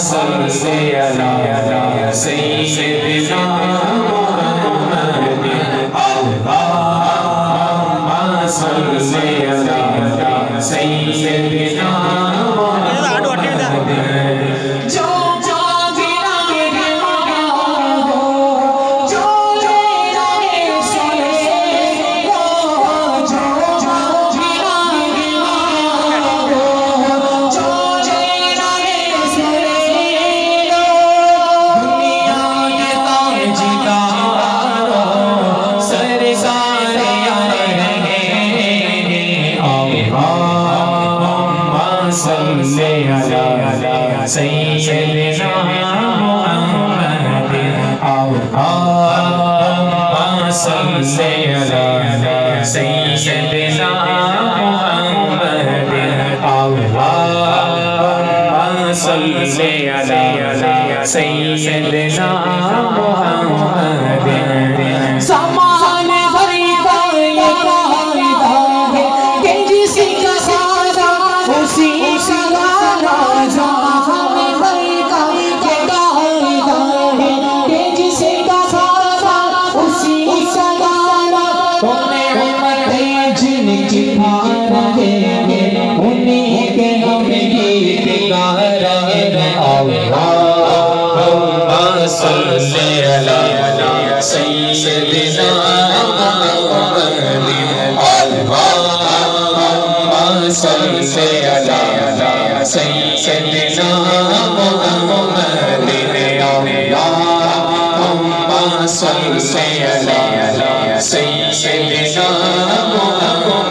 सल्ले अला सय्यिदिना मुहम्मद अल्लाहुम्मा सल्ले अला सय्यिदिना सय्यिदिना मुहम्मद अल्लाहुम्मा सल्ले अला सय्यिदिना मुहम्मद अल्लाहुम्मा सल्ले अला सय्यिदिना मुहम्मद समान भरी के जिसका सारा उसी अल्लाहुम्मा सल्ले अला सय्यिदिना मुहम्मद अल्लाहुम्मा सल्ले अला सय्यिदिना मुहम्मद अल्लाहुम्मा सल्ले अला सय्यिदिना मुहम्मद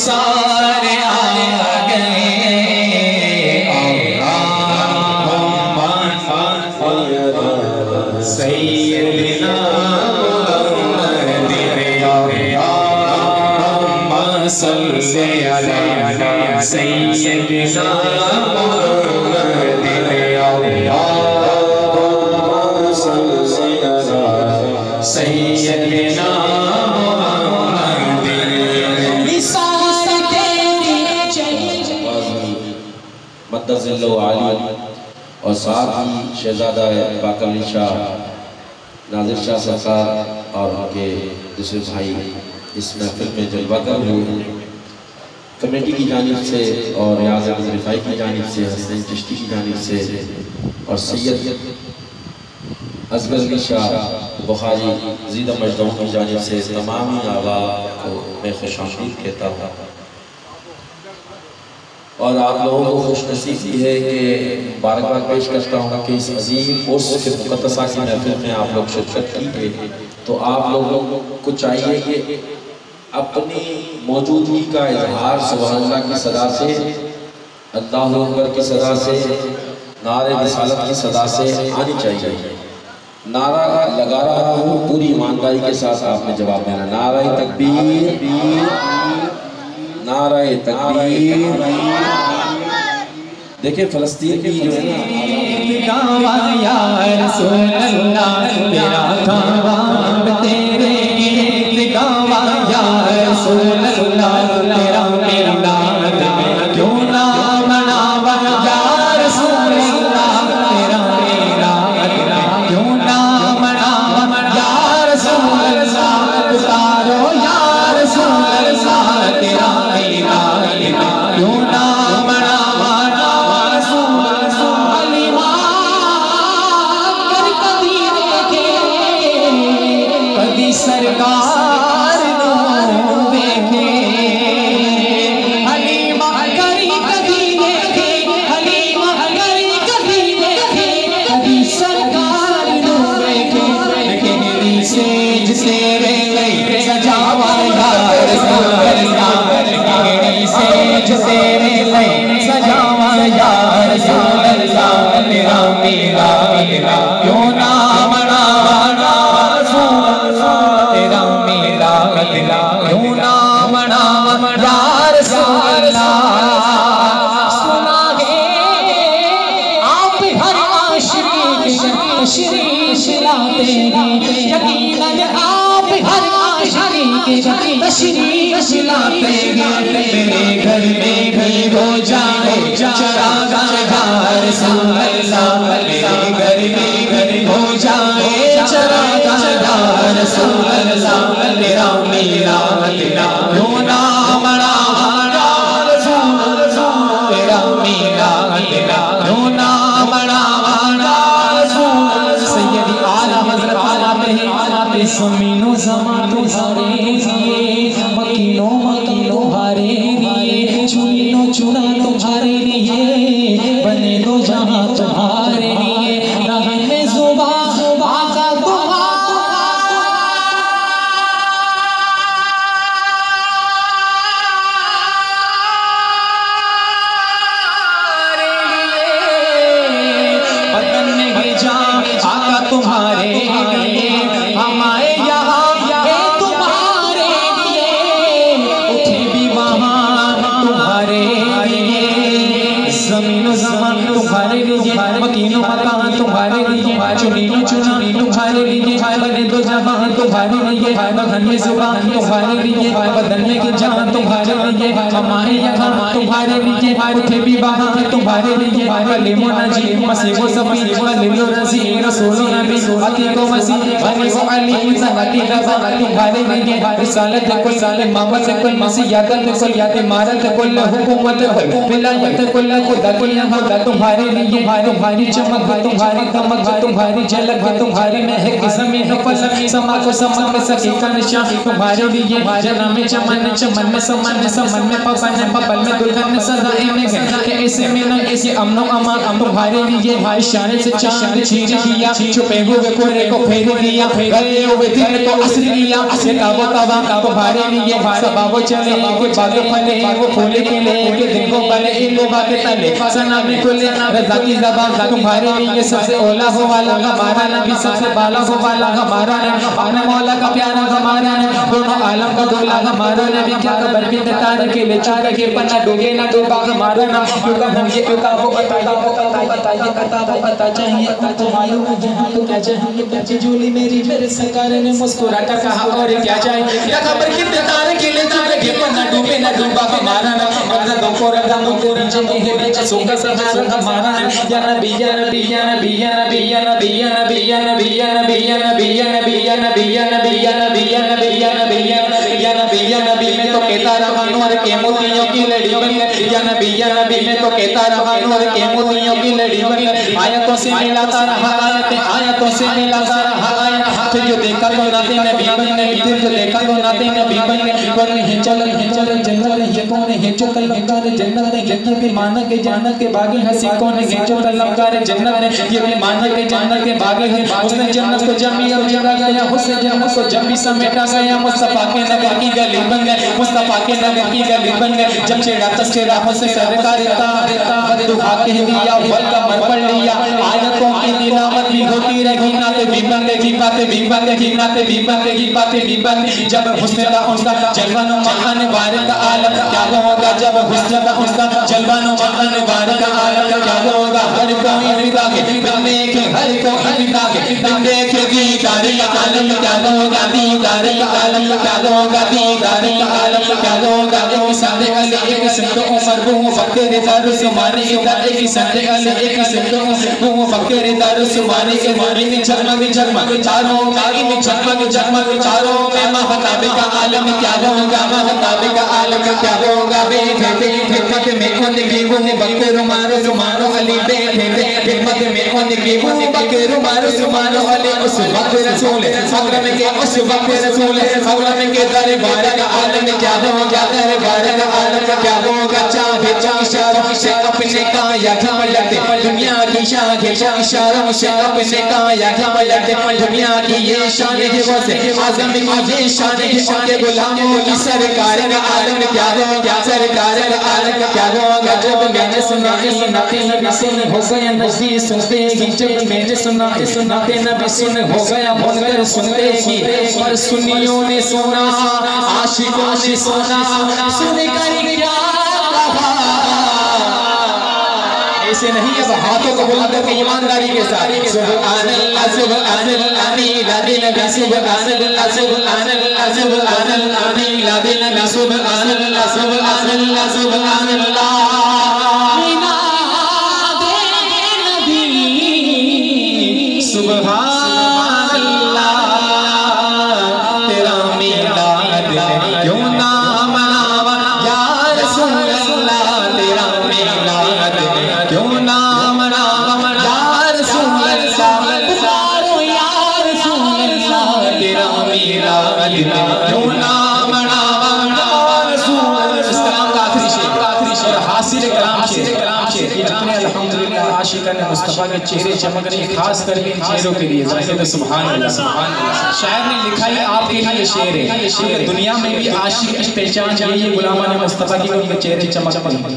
सारे आ गए सय्यिदिना मुहम्मद सल्ले अला सय्यिदिना मुहम्मद सय्यिदिना और साथ ही शहजादा बाकली शाह नाजिर शाह सरकार और उनके दूसरे भाई इस महफिल में जलवागर हुए हैं। कमेटी की जानिब से और रियाज़ रिफाई की जानिब से, हसनैन चिश्ती की जानिब से और सैयद असगर अली शाह बुखारी ज़ीदा मजदूर की जानिब से तमाम आवा को मैं खुशामदीद कहता हूँ। और आप लोगों को खुशनसीबी है कि मुबारकबाद पेश करता हूँ कि इस अजीम उर्स के मुक़द्दसा की महफिल में आप लोग शिरकत की है। तो आप लोगों को चाहिए कि अपनी मौजूदगी का इजहार सुभान अल्लाह की सदा से, अल्लाहु अकबर की सदा से, नारे रिसालत की सदा से आनी चाहिए। नारा लगा रहा हूँ, पूरी ईमानदारी के साथ आपने जवाब देना। नारा तकबीर, नारा तकबीर। देखिए फ़लस्तीन की जो है ना या रसूल अल्लाह तेरा ख़वाब तेरे गीत गावा या रसूल अल्लाह तेरा मिलाद क्यों ना मनावा या रसूल अल्लाह तेरा मिलाद क्यों ना मनावा या रसूल अल्लाह उतारो या रसूल अल्लाह तेरा मिलाद क्यों ना मनावा सरकार देखे हलीमा करी कभी देखे, हलीमा करी कभी देखे, कभी सरकार देखे केरी सेज तेरे लई सजावा यार केरी सेज तेरे लई सजावा यार तेरा मेरा क्यों ना मनावा तेरा मेरा क्यों ना मना यार सुना है आप हर आशिक तशरीफ लाते हैं, यकीनन आप हर आशिक तशरीफ लाते हैं। मेरे घर में भी हो जाए चरागाह रसूल अल्लाह, मेरे घर में भी हो जाए चरागाह रसूल अल्लाह। तेरा मेरा तेरा रोना मना रसूल अल्लाह, तेरा मेरा तेरा रोना मना रसूल अल्लाह। सैयदी आला हज़रत आला पे ज़मीनो ज़मान तुम्हारे लिए, मकीनो मकीनो हारे लिए, चुनीनो चुना तुम्हारे लिए, बने दो जहां तुम्हारे लिए। रहे में ज़ुबान आका तुम्हारे लिए, हमारे यहाँ है तुम्हारे लिए, उठे भी वहाँ तुम्हारे लिए, ज़मीनो ज़मान तुम्हारे लिए, मकीनो मकान तुम्हारे लिए, चुनीनो चुना तुम्हारे लिए, बने दो जहां तुम्हारे लिए, बदन में ज़ुबान तुम्हारे लिए, बदन में की जान तुम्हारे लिए, हमारे यहाँ तुम्हारे लिए, उठे भी वहाँ तुम्हारे लिए। कलीमो नजी मसीहो सफी कलीलो रज़ी रसूलो नबी हकीको मसीह बनी वो अली हकीका तुम्हारे लिए। रिसालत कुल इमामत कुल मसीहत कुल इमारत कुल हुकूमत कुल विलायत कुल खुदा कुल खुदा तुम्हारे लिए। तुम्हारी चमक तुम्हारी दमक तुम्हारी झलक तुम्हारी महक ज़मीन फलक समा को समझ में सकी का निशान तुम्हारे लिए। जना में चमन चमन में समन समन में पवन पवन में दुल्हन सजाए में है ऐसे में न ऐसे अमनो अमान तुम्हारे लिए। इशारे से चांद चीर दिया, छुपे हुए कोरे को फेर दिया, गए हुए दिन को असर किया। ये ताबो ताबा तुम्हारे लिए, सबाबो चले के बाग फले वो फूले के ले के दिन को बने इन लोगों के तले सना में खुले रज़ा की ज़बान तुम्हारे लिए। सबसे ओला हो वाला हमारा नबी, सबसे बाला हो वाला हमारा नबी, आने मौला का प्यारा हमारा नबी, दोनों आलम का दूल्हा हमारा नबी। क्या खबर भी तारे के ले चुका के पन्ना डूबे ना डूबा हमारा नबी। क्यों हम ये क्यों वो पता चाहिए तो मालूम है तो क्या चाहिए। बच्ची झूली मेरी मेरे सरकार ने मुस्कुरा कर कहा और क्या चाहिए। क्या खबर कितने तारे के ले चुके के पन्ना डूबे ना डूबा हमारा नबी। मर्दा दो को रदा मुझे नीचे है नीचे सोगा सहारा हमारा नबी। या नबी या नबी या नबी या नबी या नबी या नबी या नबी या नबी या नबी या नबी या नबी या नबी या नबी या नबी या नबी या नबी या नबी या नबी मैं तो कहता रहा नूर के मोतियों की लड़ी बन या नबी या नबी मैं तो कहता रहा नूर के मोतियों की लड़ी बन। आयतों से मिलाता रहा आयतें, आयतों से मिलाता रहा आयत। फिर जो देखा तो नाते नबी बन गए, फिर जो देखा तो नाते नबी बन गए। कौन है चल जन्नत ये कौन है जो तलबगार जन्नत ये भी माना के जन्नत के बागे हंसी। कौन है जो तलबगार जन्नत ये भी माना के जन्नत के बागे है। उसने जन्नत को जब भी समेटा गया, उसने जन्नत को जब भी समेटा गया। मुस्तफा के नगर की गली बन गए, मुस्तफा के नगर की गली बन गए। जब छेड़ा तस्करा से सरकार दुआ कह दिया वल का मर पड़ लिया। आयतों की तिलावत भी होती रही नाते भी बंदे की बातें भी बंदे की नाते भी बंदे की बातें भी बंदे। जब हुस्न का उसका जलवानो महान वार का आलम क्या होगा। जब हुस्न का उसका जलवानो महान वार का आलम क्या होगा। हर कोई विदा के बंदे के हर कोई विदा के बंदे के दीदार का आलम क्या होगा। दीदार का आलम क्या होगा। दीदार का आलम क्या होगा। एक सादे अली एक संतो उमर वो बकरे दारुस माने इधर एक सादे अली एक संतो वो बकरे दारुस माने के माने में जगमग जगमग चारों में जगमग जगमग चारों में महताबे का आलम क्या होगा। महताबे का आलम क्या होगा। बैठे खिदमत में उनकी वो बकरे मारो सुमानो अली बैठे खिदमत में उनकी वो बकरे मारो सुमानो अली। उस वक्त रसूल अकरम के उस वक्त रसूल अकरम के दरबार का आलम क्या होगा। दरबार का आलम क्या होगा। चाहे इशारों से अपने काया ढमलते दुनिया की शान इशारों से अपने काया ढमलते दुनिया की ये शान है। वो से आज़म की ये शान है। उनके गुलामों की सरकार का आलम क्या होगा। सरकार का आलम क्या होगा। जब मैंने सुना ये नबी नसीब हो गए नजदीक सुनतेगी जब मैंने सुना नाते नबी सुन हो गया बोलकर सुनतेगी पर सुनियों ने सुना आशिकों ने सुना सुनकर क्या कहा ऐसे नहीं अब हाथों को बुलंद करके ईमानदारी के साथ सुभानअल्लाह सुभानअल्लाह ला दिल का सुभानअल्लाह सुभानअल्लाह सुभानअल्लाह ला दिल का सुभानअल्लाह सुभानअल्लाह सुभानअल्लाह सुभानअल्लाह तेरा मीलाद क्यों ना मनावा या रसूल अल्लाह तेरा मीलाद क्यों ना मनावा या रसूल अल्लाह पुकारो या रसूल अल्लाह तेरा मीलाद क्यों ना मनावा रसूल अल्लाह। कलाम का आखिरी शेर और हासिल कलाम शेर ये जितने अल्हम्दुलिल्लाह आशिकान मुस्तफा के चेहरे चमक रहे खास करके इन चेहरों के लिए जरा तो सुभान अल्लाह सुभान अल्लाह। शायर ने लिखा है आपके लिए शेर है कि दुनिया में भी आशिक की पहचान यही है गुलामान मुस्तफा की उनके चेहरे चमकते हैं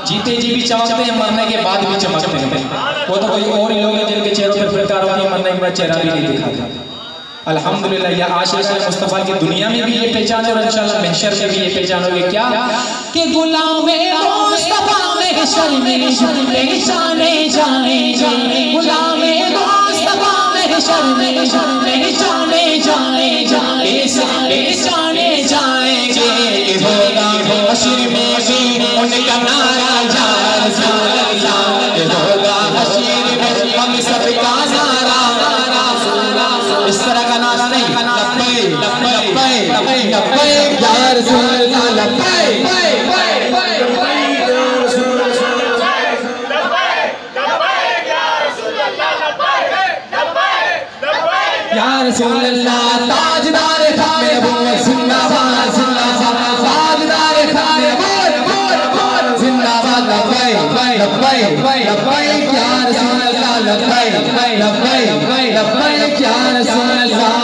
जीते जी भी चमकते हैं मरने के बाद भी चमकते हैं वो तो कोई और ही लोग हैं जिनके चेहरों पर फिरकार होती है मरने के बाद चेहरा भी नहीं दिखाता। अल्हम्दुलिल्लाह ये आशिकान मुस्तफा की दुनिया में भी ये पहचान और इंशाअल्लाह महशर में भी ये पहचान होगी क्या कि गुलाम मुस्तफा महशर में पहचाने जाएंगे गुलाम मुस्तफा महशर में पहचाने जाएंगे पहचाने जाएंगे होगा हश्र में भी उनका नारा या रसूल अल्लाह होगा हश्र में हम सबका नारा इस तरह का नारा नहीं लब्बैक लब्बैक लब्बैक या रसूल अल्लाह लब्बैक या रसूल अल्लाह ताजदार खाने बोल जिंदाबाद जिंदाबाद ताजदार खाने बोल बोल बोल जिंदाबाद लब्बैक लब्बैक लब्बैक या रसूल अल्लाह लब्बैक लब्बैक लब्बैक या रसूल अल्लाह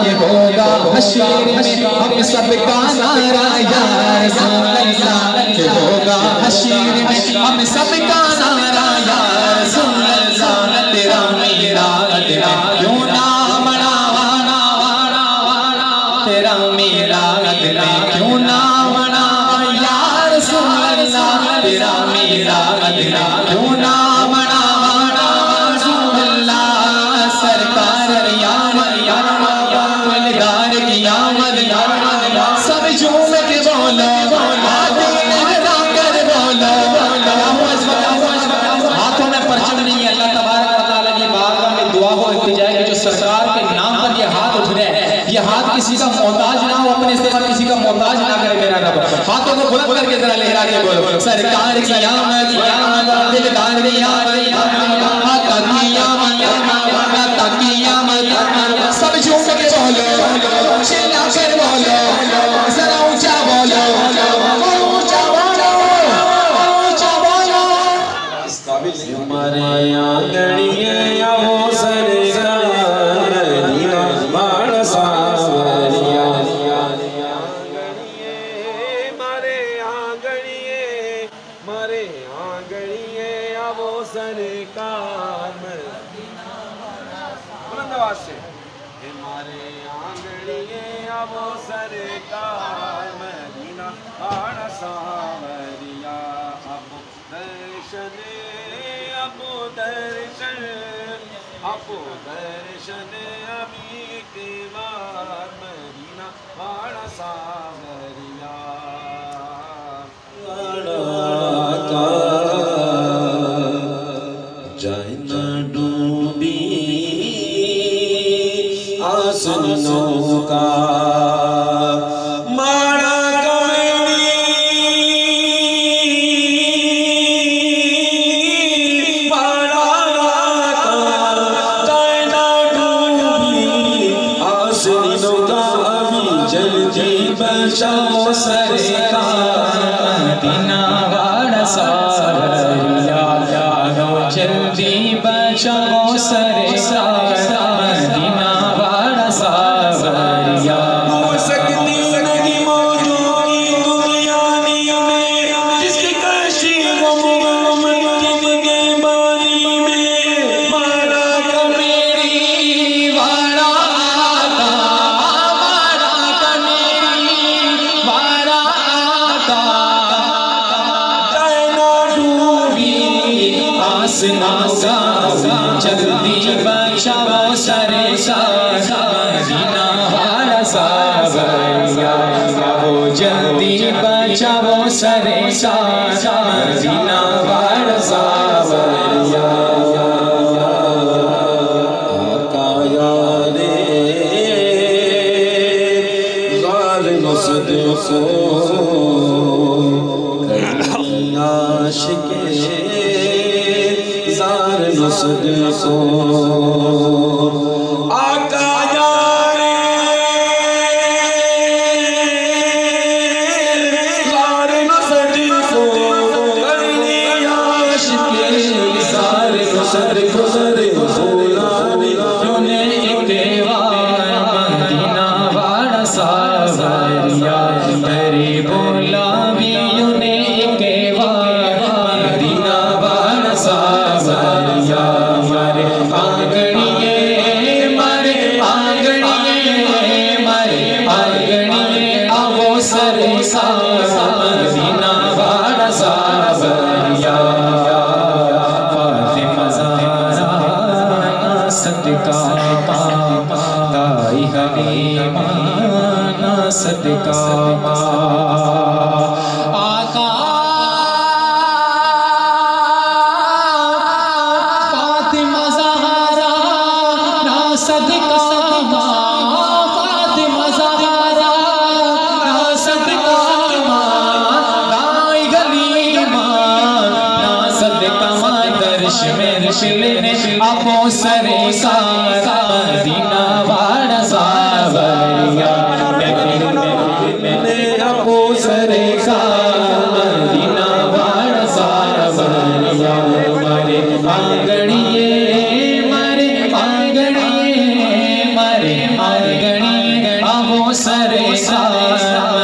ये होगा हश्र में हम सबका नारा या रसूल अल्लाह ये होगा हश्र में हम सबका नारा या रसूल अल्लाह तेरा मीलाद क्यों ना मनावा तेरा मीलाद क्यों ना मनावा या रसूल अल्लाह तेरा मीलाद क्यों ना मनावा रसूल अल्लाह सरकार यामत की आमद सब झूम के बोलो हाथों में परचम नहीं है अल्लाह तबारक व तआला की बारगाह में दुआ हो इल्तिजा है जो सरकार के नाम पर ये हाथ उठ रहे हैं ये हाथ किसी का मोहताज ना हो अपने सिवा किसी का मोहताज ना करे मेरा रब हाथों को बुलंद करके जरा लहरा के बोलो सरकार की आमद दिलदार की आमद आका की आमद आका की आमद सब झूम के बोलो चिल्ला कर बोलो जरा ऊंचा बोलो ऊंचा बोलो ऊंचा बोलो इस काबिल हमारे आंगणिए या वो सरकार दीना मानसा वरिया मारे आंगणिए या वो सरकार बुलंद आवाज से हमारे आंगणिए या वो सरकार मदीना मानसा वरिया अपो दर्शन अभी के बार मदीना वाड़ा सावरिया जाए ना डूबी आसनों का बचाओ सरकार मदीना वाड़ा सावरिया जल्दी बचाओ सरकार मदीना वाड़ा सावरिया सावरिया, वो जल्दी बचाओ सरे मदीना वाला सावरिया। आका यारे ग़ार मसद को आशिक़े ज़ार मसद को आका यारे ग़ार मसद को आशिक़े ज़ार मसद को सावरिया तेरे बोलावियों ने के मदीना वाला सावरिया। मारे आंगणिये मारे आंगणिये मारे आंगणिये आवो सरे मदीना वाला सावरिया। फातिमा ज़हरा सदका दाई हलीमा सदका आका फातिमा ज़हरा ना सदका फातिमा ज़हरा ना सदका दाई गलीमा ना सदका दर्श में मिलने आपो सरे मदीना वाला सावरिया। आपो सरे मदीना वाला सावरिया। मारे आंगणिये मारे आंगणिये मारे आंगणिये आपो सरे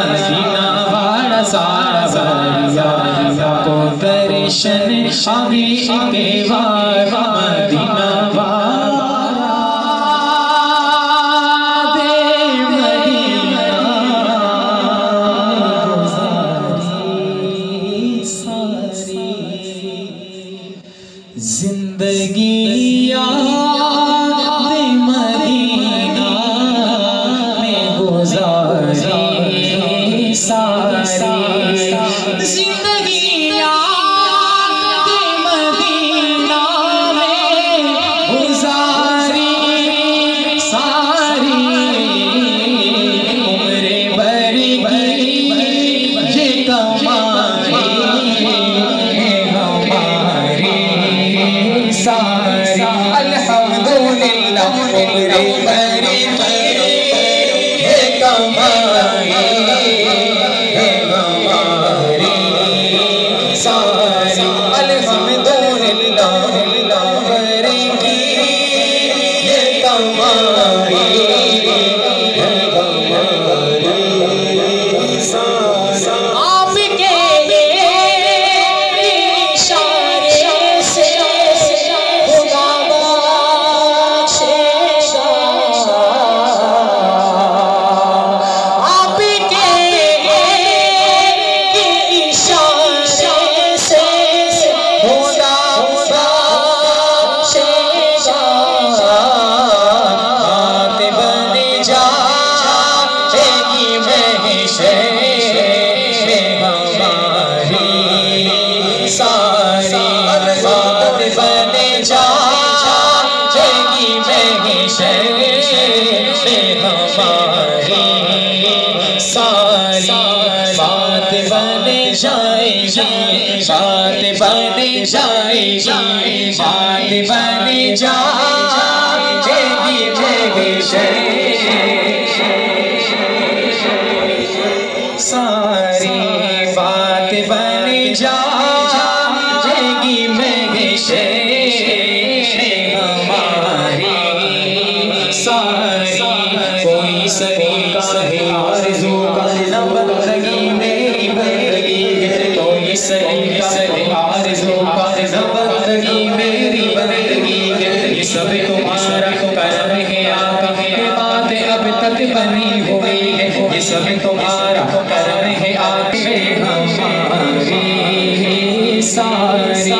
मदीना वाला सावरिया। को दर्शन अभी के वार मदीना जिंदगी याद मदीना में गुजारी सारी जिंदगी याद मदीना में गुजारी सारी उम्रे भर की ये कमाई सारी अल्हम्दुलिल्लाह उम्रे भर की ये कमाई है हमारी सारी अल्हम्दुलिल्लाह भर की ये कमाई है हमारी सारी। आपके बात बन जाएगी बात बन जाएगी बात बन जाएगी सारी बात बन जाएगी हमारी सारी। कोई सलीका है आरज़ू का न बंदगी मेरी बंदगी है। कोई सलीका है आरज़ू का न बंदगी मेरी बंदगी है। ये सब तुम्हारा करम है आका के बात अब तक बनी हुई है। ये सब तुम्हारा करम है आके हमारी सारी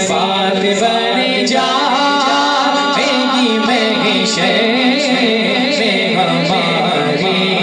बात बन जाएगी हमारी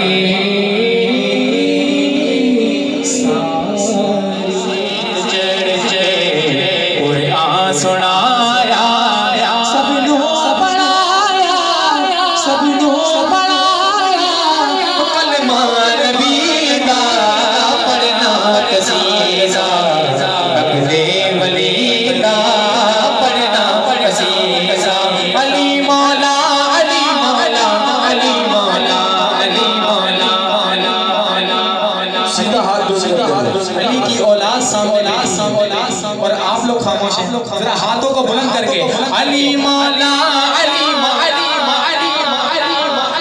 अली मौला अली मौला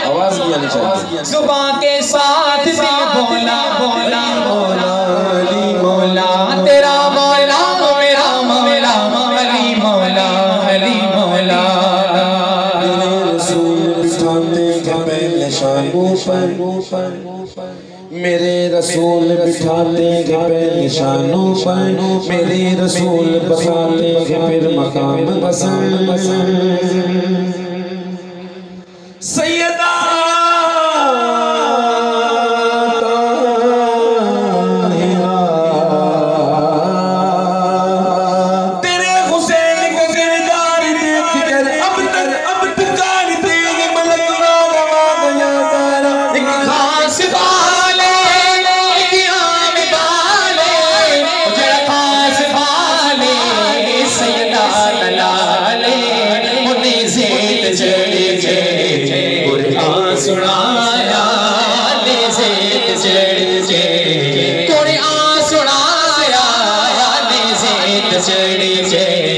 आवाज भी आनी चाहिए। जुबान के साथ दिल बोला बोला बोला अली मौला तेरा मौला मेरा मौला अली मौला अली मौला। मेरे रसूल बिठाते हैं पहले निशानों पर, मेरे रसूल बसाते हैं फिर मकाम पसंद। सैयदा तेरे हुसैन को किरदार देख कर अब पुकारते हैं मलक रवा गया तारा। एक खास बाले एक आम बाले जरा खास बाले सैयदा लाले उन्हें ज़ेद जड़े जड़े कुरान सुनाया ने ज़ेद जड़े जड़े कुरान सुनाया ने ज़ेद जड़े जड़े।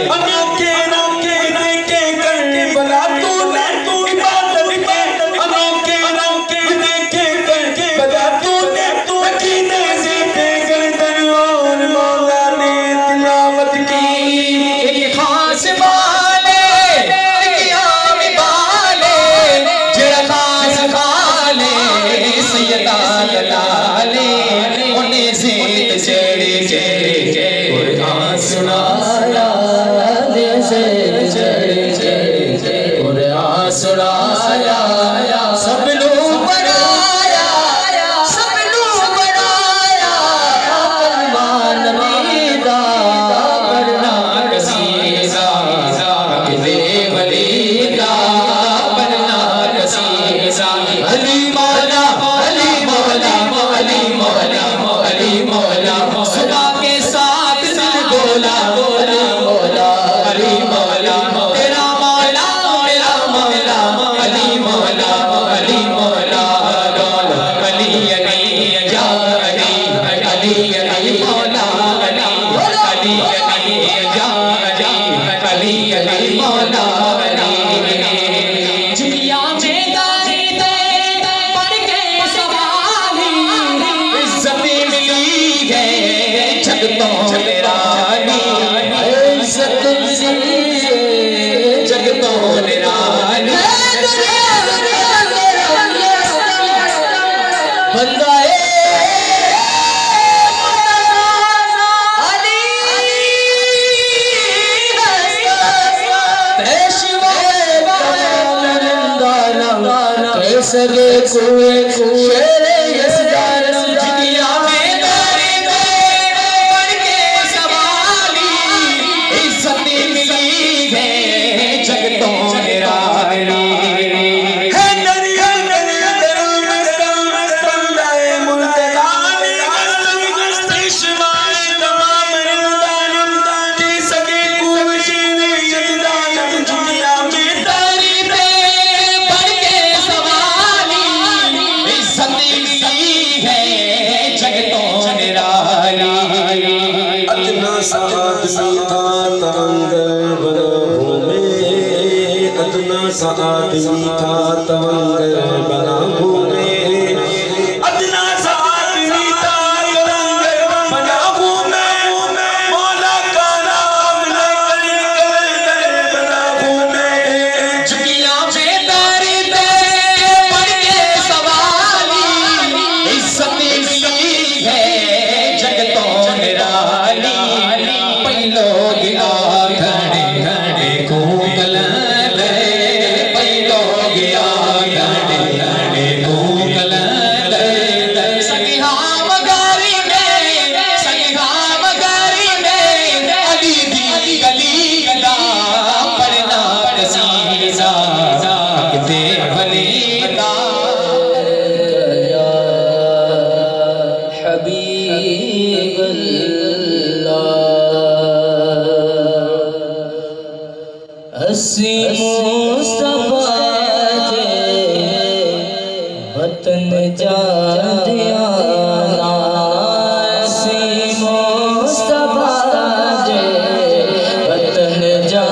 अनोखे अनोखे देखे करके बला तूने इबादत के अनोखे अनोखे देखे करके बला तूने मदीने से गर्दन और मौला ने तिलावत की। एक खास बाले एक आम बाले जरा खास बाले सैयदा लाले उन्हें ज़ेद जड़े जड़े कुरान सुनाया ने ज़ेद जड़े जड़े कुरान सुनाया सब लोग बनाया सब लोग बनाया मान मीदा करना कसीदा अगले वलीदा करना कसीदा। अली मौला अली मौला अली मौला अली मौला सुबह के साथ दिल बोला बोला बोला अली मौला तेरा मौला मेरा मौला अली मौला अली मौला अली अली या अली अली अली मौला अली अली अली या अली अली अली मौला अली। दुनिया में दारी दे पढ़ के सवाली इज्जत मिली है जगतों निराली इज्जत मिली है जगतों निराली। बंदा सगे कुए शेरे यसदार दुनिया में दारी दे पढ़ के सवाली इज्जत मिली है जगतों निराली। है दरिया दरिया दरिया बंदाए मुल्तानी इश्माए तमाम रमदान की सगे कुए शेरे यसदार दुनिया में दारी दे पढ़ के सवाली इज्जत मिली है जगतों निराली। अदना सा आदमी था तवंगर बना घूमे, अदना सा आदमी था तवंगर बना घूमे, अदना सा आदमी था तवंगर बना घूमे, मौला का नाम लेकर बना घूमे। दुनिया में दारी दे पढ़ के सवाली इज्जत मिली है जगतों निराली। पैलो गया घड़े घड़े को कलंद पैलो गया घड़े घड़े को कलंद सगिहा मगारी में अली दी गली गला पढ़ना कसीदा अगते वलीदा। हबीब हसी मुस्तफा जे वतन जा दिया हसी मुस्तफा जे वतन जा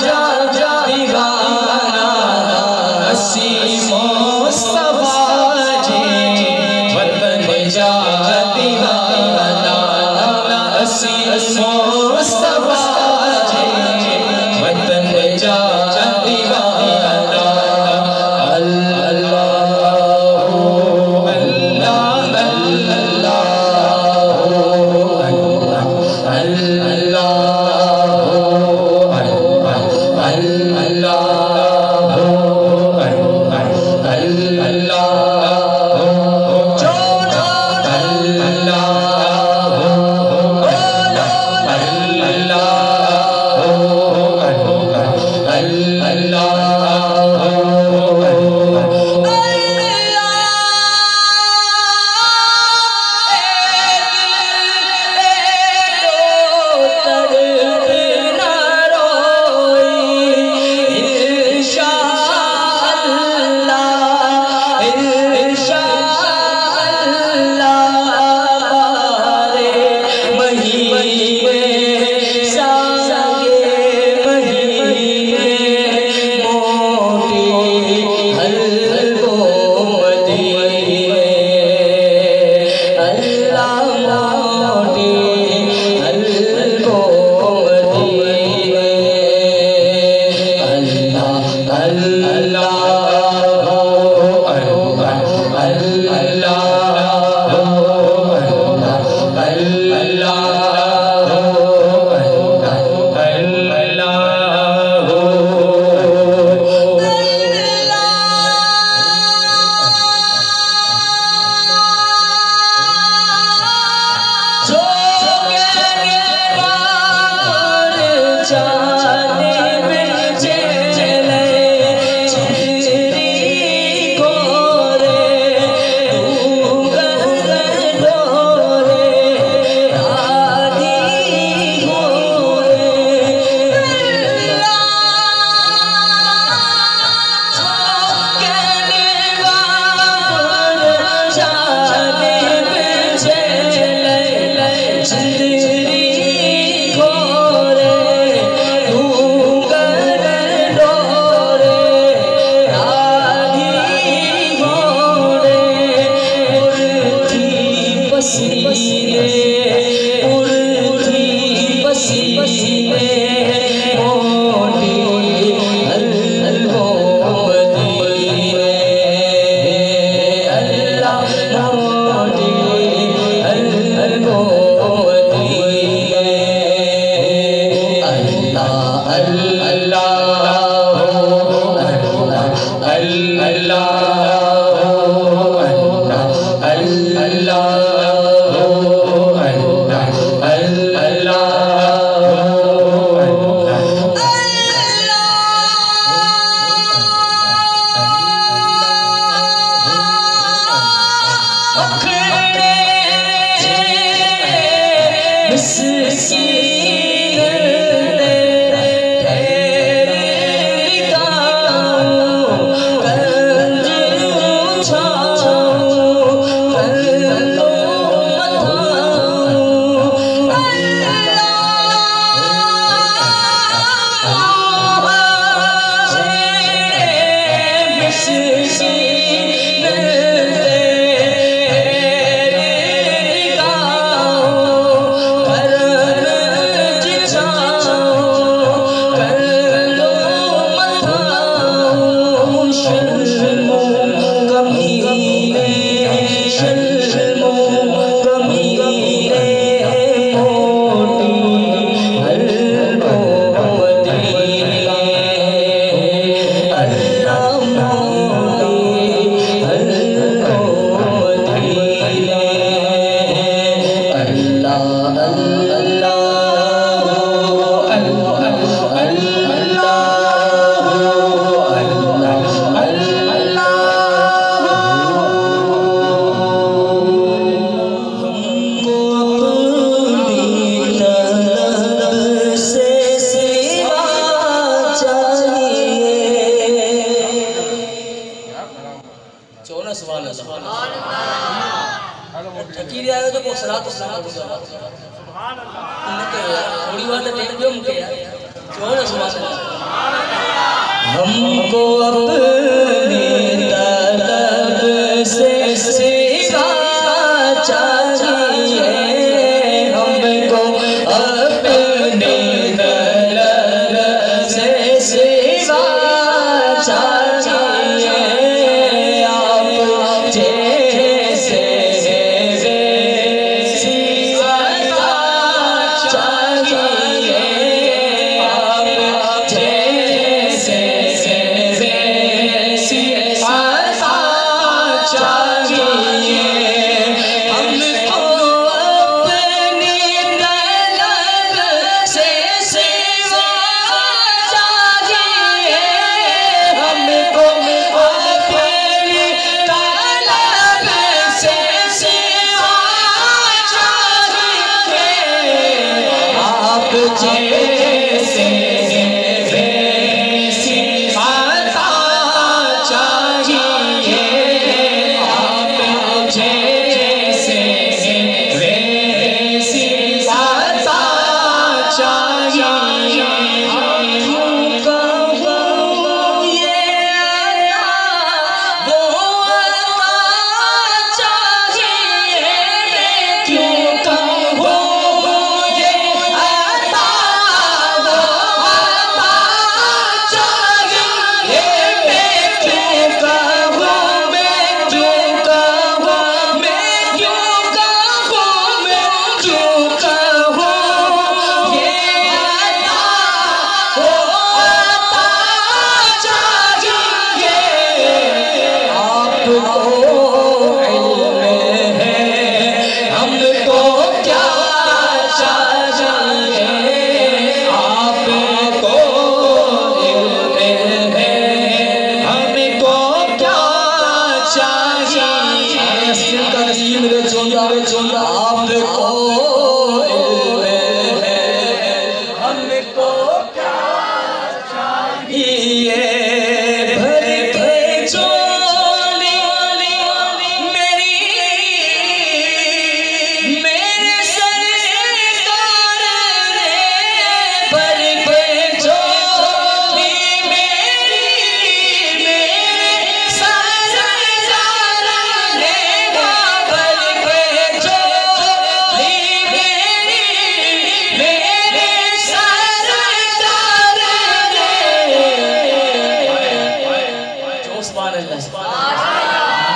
जा जा दीवाना हसी मुस्तफा जी वतन जा दीवाना हसी मुस्तफा जी वतन जा दीवाना अल्लाह अल्लाह थोड़ी बात टेक पे मुके यार क्यों ना सुबह हमको अपनी तलब से सिवा चाहिए, हमको अपनी तलब से सिवा चाहिए। आप जैसे सिवा चाहिए, आप जैसे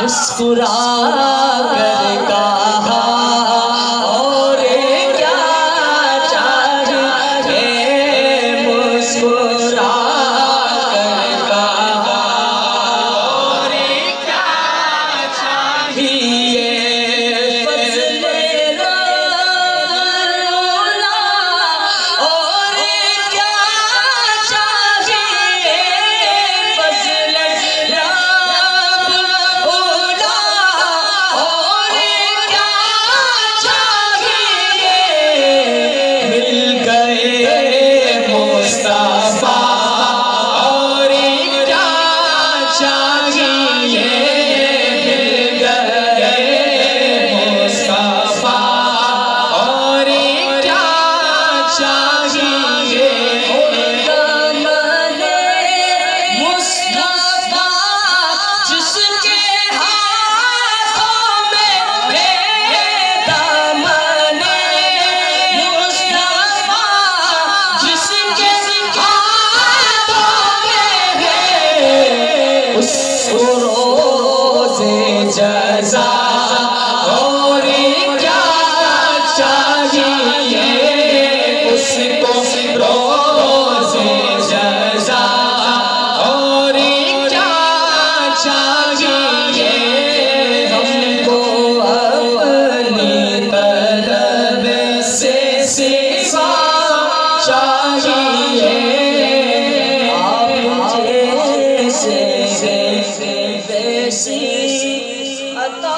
मुस्कुरा कर कहा और क्या चाहिए, मुस्कुरा कर कहा और क्या चाहिए। फज़ले रौला और क्या चाहिए, फज़ले जज़ा और क्या चाहिए, उसको रोज़े जज़ा और क्या चाहिए। हमको अपनी तलब से सिवा चाहिए, आप जैसे वैसी अता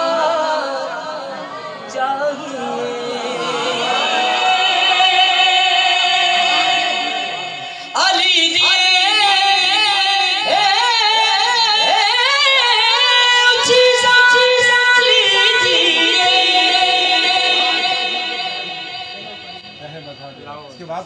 अली इसके बाद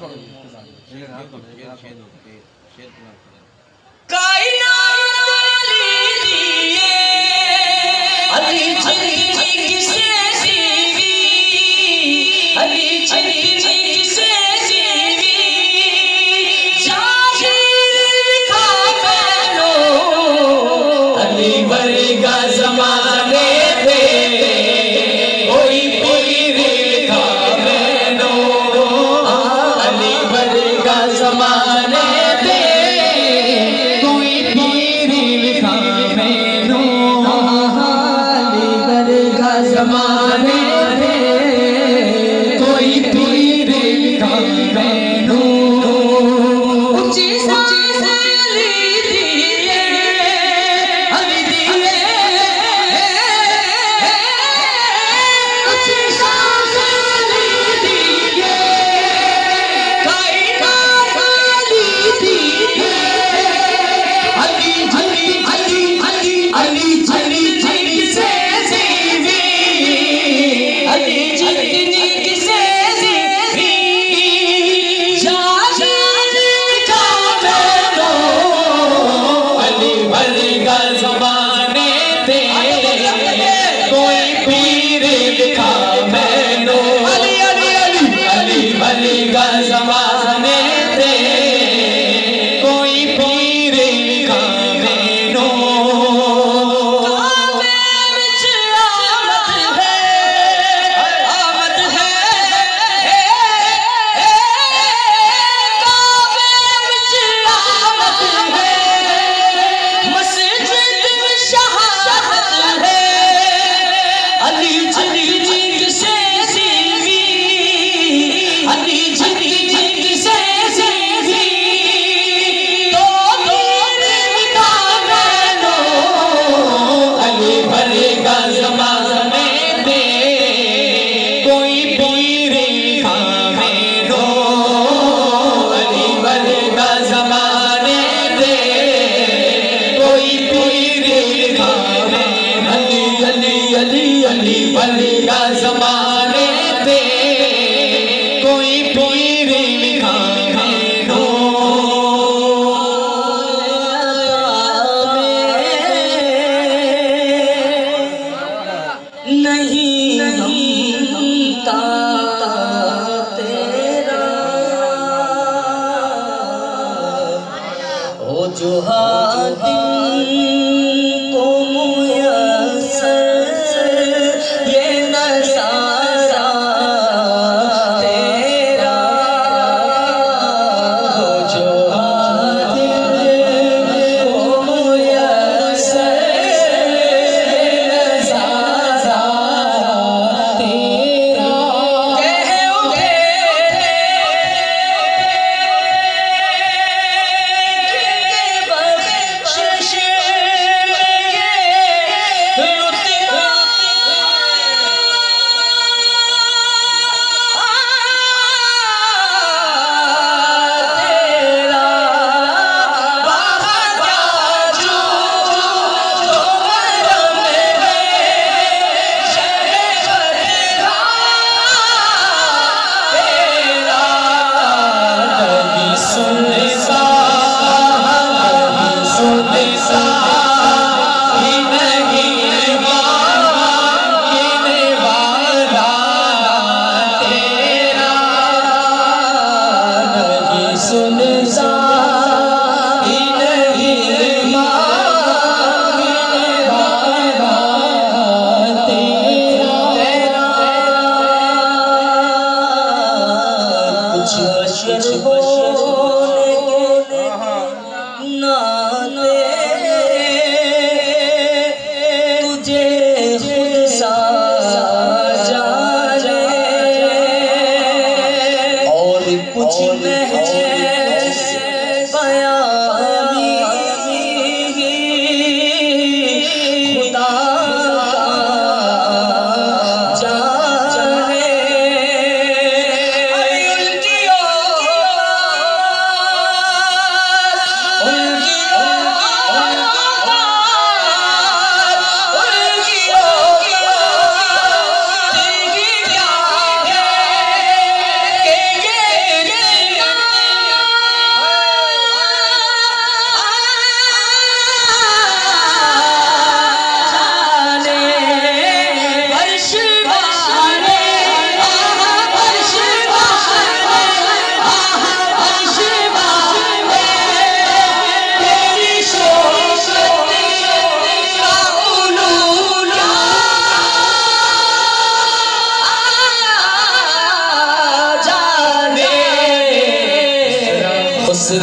Shit.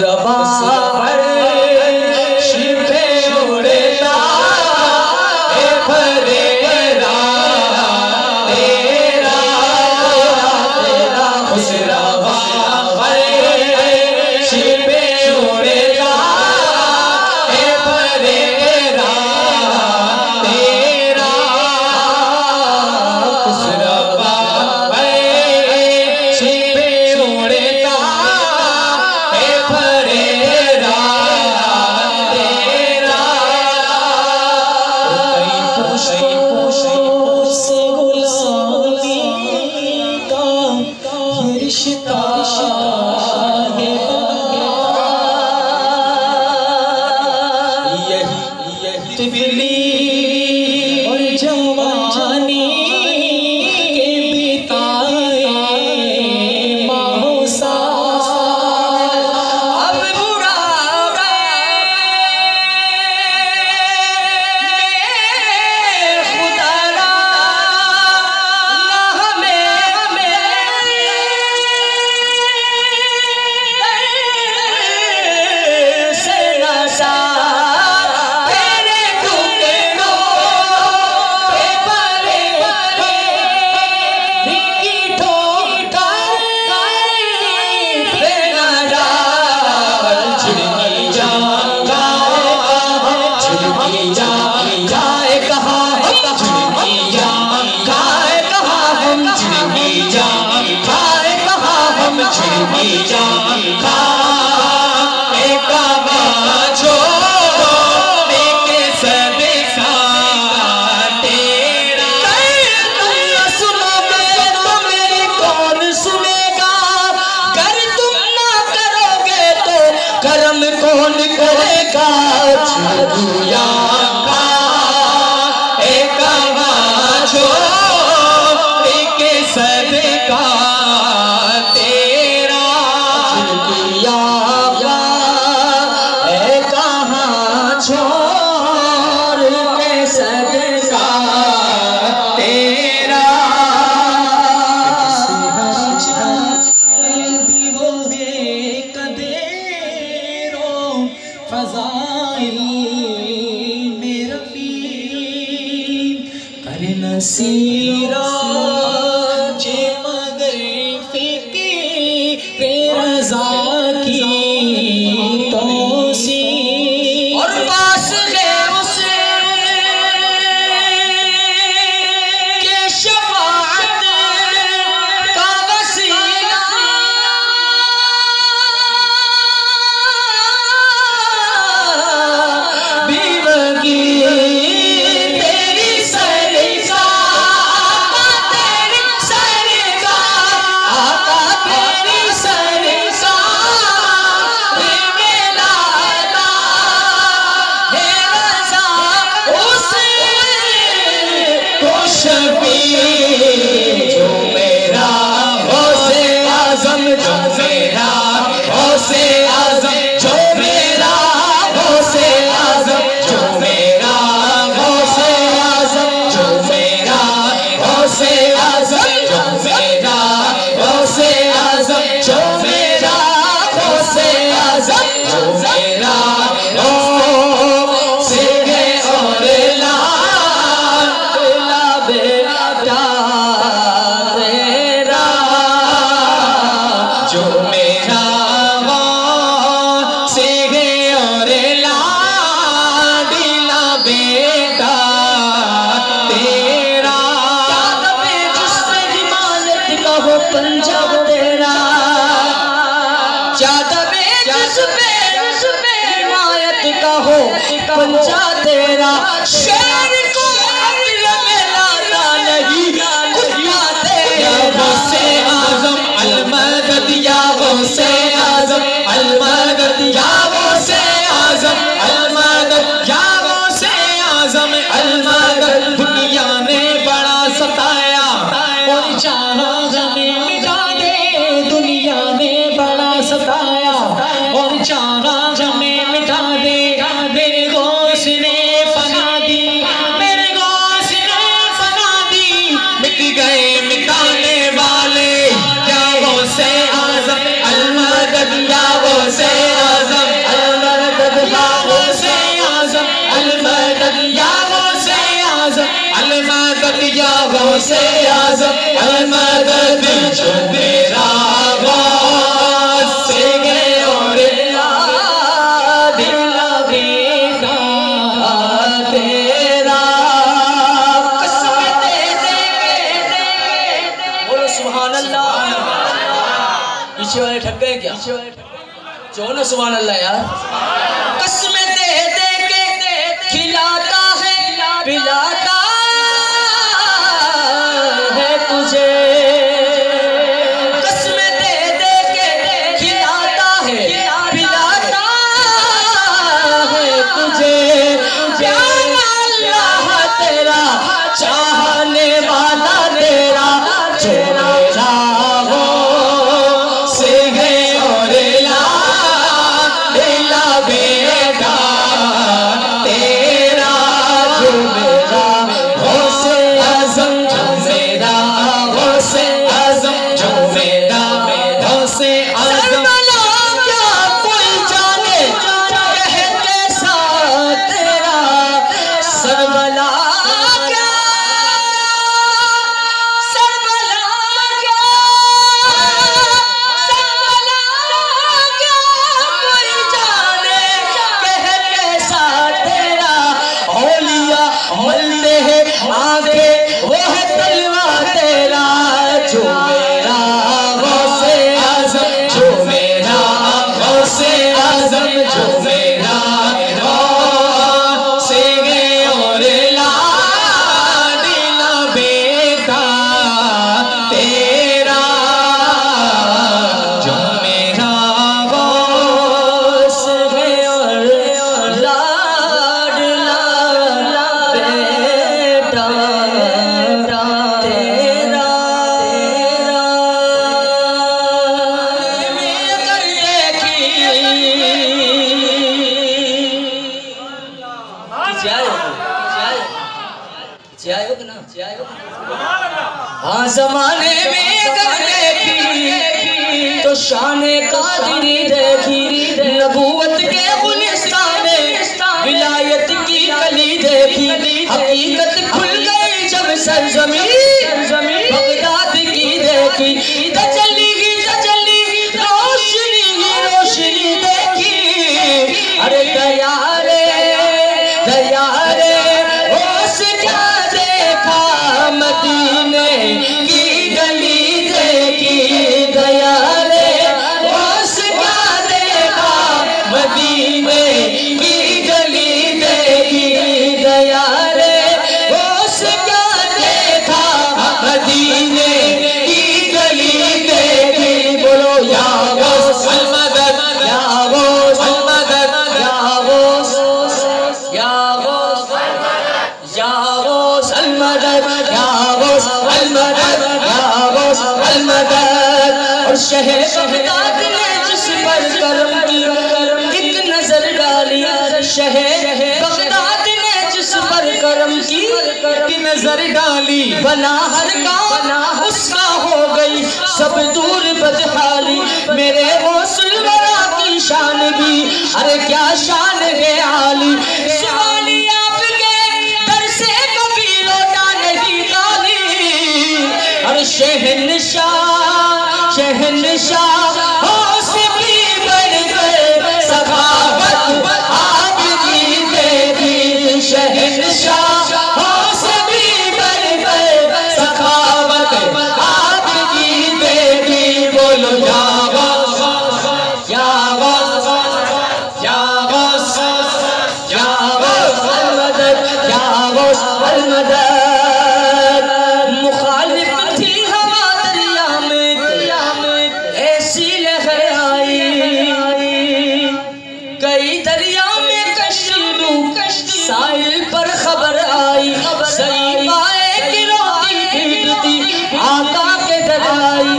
रबा शिपे उड़ता है फरेरा तेरा तेरा खुसरवा शिपे उड़ता है फरेरा तेरा खुसरवा शिपे उड़ता है फरेरा तेरा कई पूछ से गुलामी का ये रिश्ता है यही तिबली और जवानी के बिताए माहौसा अब बुढ़ापे में खुदा से नशा तेरे टुकड़ों पे पले की ठोकर पे न डाल छिड़की जाऊंगा छिड़की जाऊंगा कहाँ छिड़की जाऊंगा कहाँ हम छिड़की जाऊंगा कहाँ हम छिड़की जाऊंगा कौन करेगा छुया का एक के सदका तेरा छुया का एक छोड़ के सदका तेरा फज़ाइल मेरा पीर करे नसीरा जे मगर फिकी रज़ा की तौसी और पास है उसे के शफाअत का वसीला जो मेरा गौसे आज़म जो मेरा गौसे आज़म जो मेरा गौसे आज़म जो मेरा गौसे आज़म जो मेरा गौसे आज़म जो मेरा गौसे आज़म जो मेरा गौसे आज़म जो मेरा गौसे और जो मेरा से और लाडला बेटा तेरा जिससे हिमालत का हो पंजा तेरा ज्यादा जिसमें हिमायत का हो पंजा तेरा शेर को में लाता नहीं कुत्ता तेरा गौसे आज़म अलमदद या गौसे आज़म अलमदद या गौसे आज़म अलमदद या गौसे आज़म अलमदद दुनिया ने बड़ा सताया और चाहा हमें मिटा दे दुनिया ने बड़ा सताया और चाहा हमें मिटा दे मेरे गौस ने फना दी मेरे गौस ने फना दी मिट गए मिटाने वाले या गौसे आज़म अलमदद या गौसे जो न सुभान अल्लाह यार। कसमें दे दे के खिलाता है पिलाता है तुझे, कसमें दे दे के खिलाता है पिलाता है तुझे। प्यारा अल्लाह तेरा चाहने वाला तेरा जो मेरा हो से है और ला बेटा तेरा जो मेरा हो से आज़म जो मेरा हो से आज़म जो मेरा हो से आज़म। क्या कोई जाने कह कैसा तेरा सरबला क्या सरबला क्या सरबला क्या कोई जाने कह कैसा तेरा। औलिया मलते हैं आगे वो है तलवा तेरा जो मेरा गौसे आज़म जो मेरा गौसे आज़म जो मेरा गौसे और लाडला बेटा तेरा जो मेरा गौस है और लाडला बेटा तेरा। मैं कर देखी जायो कि ना जायो। हाँ जमाने में कर देखी तो शाने कादरी देखी, नबूवत के गुलिस्तान में विलायत की कली देखी। हकीकत खुल गई जब सरजमी बगदाद की देखी। तजल्ली रोशनी रोशनी देखी। अरे दया रे होश क्या देखा मदीने की गली देखी। दया रे होश क्या देखा मदीने की गली देखी। दया रे होश क्या देखा मदीने की गली देखी। बोलो या गौस अल मदद या गौस अल मदद या गौस या गौस या गौस अल मदद या गौस अल मदद या गौस अल मदद। और शहर बगदाद ने जिस पर करम की एक नजर डाली। शहर बगदाद ने जिस पर करम की नजर डाली। बना हर का उसका हो गई सब दूर बदहाली। मेरे गौसुल वरा की शान भी अरे क्या शान है आली। सवाली आपके दर से कभी लौटा नहीं खाली। अरे शहनशाह होश भी बढ़कर सखावत आपकी देखी। शहनशाह होश भी बढ़कर सखावत आपकी देखी। बोलो या गौस या गौस या गौस या गौस अल मदद या गौस अल मदद। मुखालिफ थी हवा दरिया में ऐसी लहर आई। कई दरिया में कश्ती डूब साहिल पर खबर आई। सही पाए कि रोती पीटती आका के दर आई।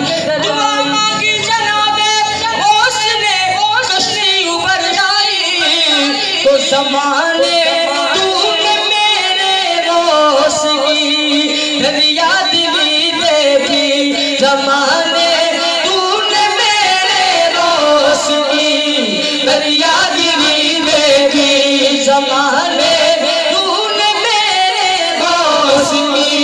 दुआ मांगी जनाबे गौस ने कश्ती उबर आई। तो ज़माने तूने मेरे गौस की दरिया दिली देखी। ज़माने तूने मेरे गौस की दरिया दिली देखी। ज़माने तूने मेरे गौस की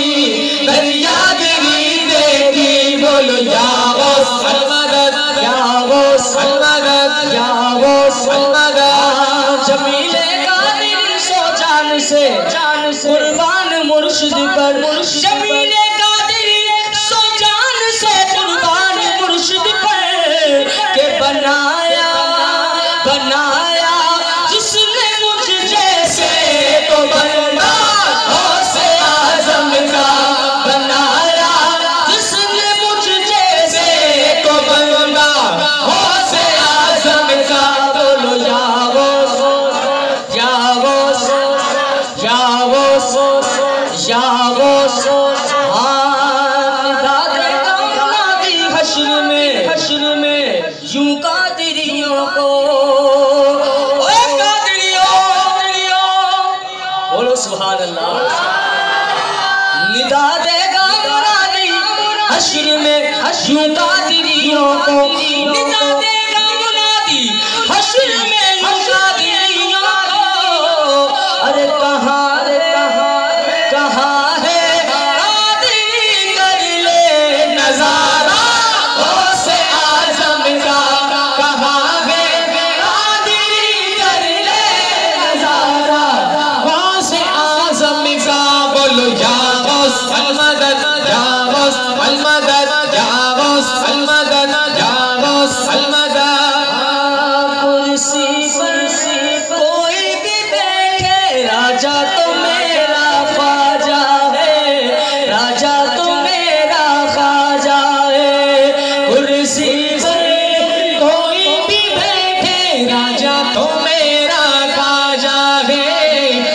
दरिया दिली देखी। बोलो या गौस अल मदद या गौस अल मदद या गौस अल मदद। जमीले कादिरी सो जान से कुर्बान मुर्शिद पर। जमीले कादिरी सो जान से कुर्बान मुर्शिद पर के बनाया बनाया जिसने मुझ जैसे को बंदा गौसे आजम का बनाया जिसने मुझ जैसे को बंदा गौसे आजम का। बोलो जाओ जाओ जाओ जाओ हश्र में यूं कादरियों को बोलो सुभान अल्लाह। निदा देगा मुरादी हश्र में यूं कादरियों को निदा देगा मुरादी हश्र में यूं कादरियों को। अरे कहाँ है कादरी कर ले नजारा गौसे आजम का। कहाँ है कादरी कर ले नजारा गौसे आजम का। बोलो या गौस अल मदद या गौस अल मदद या गौस अल मदद या गौस अल मदद। कुर्सी पर कोई भी बैठे राजा तो मेरा ख्वाजा है, राजा तो मेरा ख्वाजा है। कुर्सी पर कोई भी बैठे राजा तो मेरा ख्वाजा है,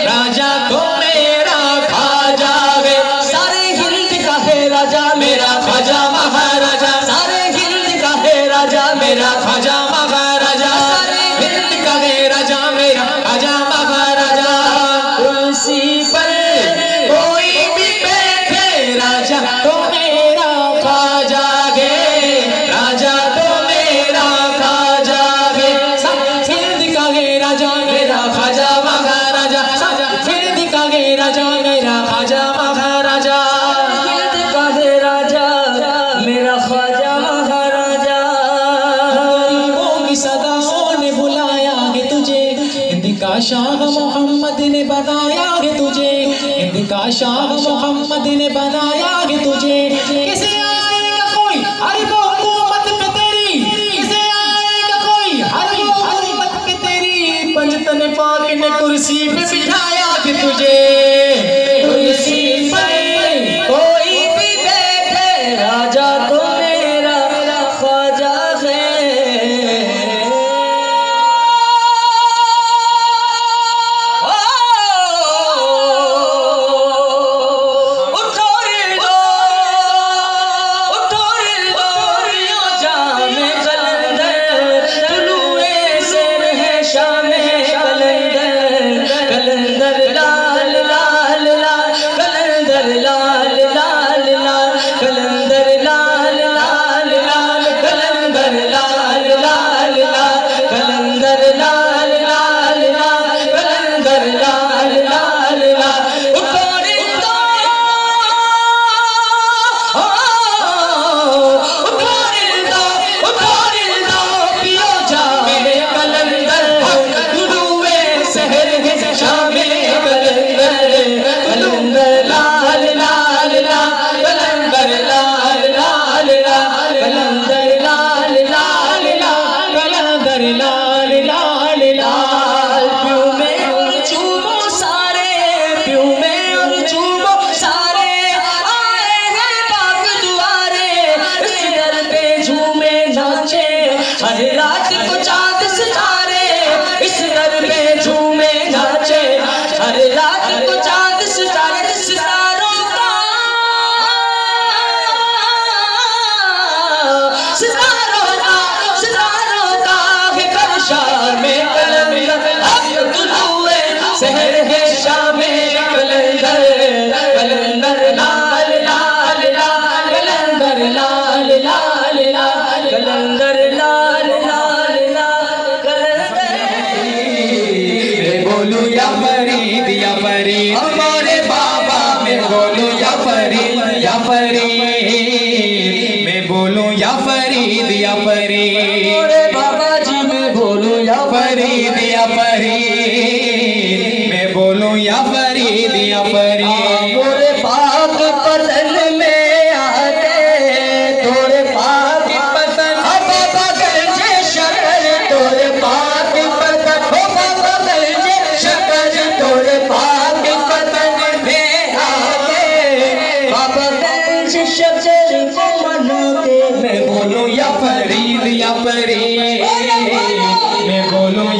राजा तो मेरा ख्वाजा है। सारे हिंद का है राजा मेरा ख्वाजा महाराजा, सारे हिंद का है राजा मेरा ख्वाजा महाराजा, सारे हिंद का है राजा मेरा ख्वाजा महाराजा। कुर्सी पर कोई भी बैठे राजा तो मेरा ख्वाजा है, राजा तो मेरा ख्वाजा है। हिंद का है राजा मेरा ख्वाजा महाराजा, हिंद का है राजा मेरा ख्वाजा महाराजा, हिंद का है राजा मेरा ख्वाजा महाराजा। गरीबों की सदाओं ने बुलाया है तुझे, हिंद का शाह मोहम्मद ने बनाया है तुझे, हिंद का शाह मोहम्मद ने बनाया है तुझे। किसे आएगा कोई हर वो हुकूमत पे तेरी, किसे आएगा कोई हर वो हुकूमत पे तेरी। पंजतन पाक ने कुर्सी पे बिठाया है तुझे, कुर्सी पर कोई भी बैठे राजा तो मेरा ख्वाजा है। हर रात को चांद सितारे इस दर पे झूमे नाचे, हर रात को चांद सितारे सितारों का है करशा में कलंदर। अब तुलुए शहर है शाम में कलंदर, कलंदर लाल लाल लाल कलंदर लाल लाल लाल कलंदर लाल लाल लाल कलंदर। मैं बोलूं या फरीद हमारे बाबा, मैं बोलूं या फरीद मैं बोलूं या फरीद मोरे बाबा जी, मैं बोलूं या फरीद मैं बोलूं या फरीद मोरे पाक पतन में आके तोरे पाक पतन बाबा गंजे शहर तोरे पाक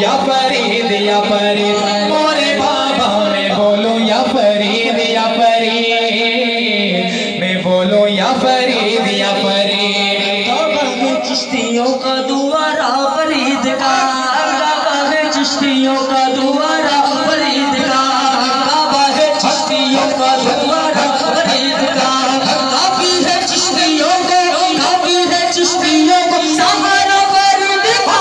या फरीद या फरीद मोरे बाबा मैं बोलो या फरीद या फरीद मैं बोलो या फरीद या फरीद। काबा है चिश्तियों का दुआरा फरीद का, काबा है चिश्तियों का दुआरा फरीद का, काबा है चिश्तियों का दुआरा फरीद का, काफी है चिश्तियों को, काफी है चिश्तियों को सहारा फरीद का।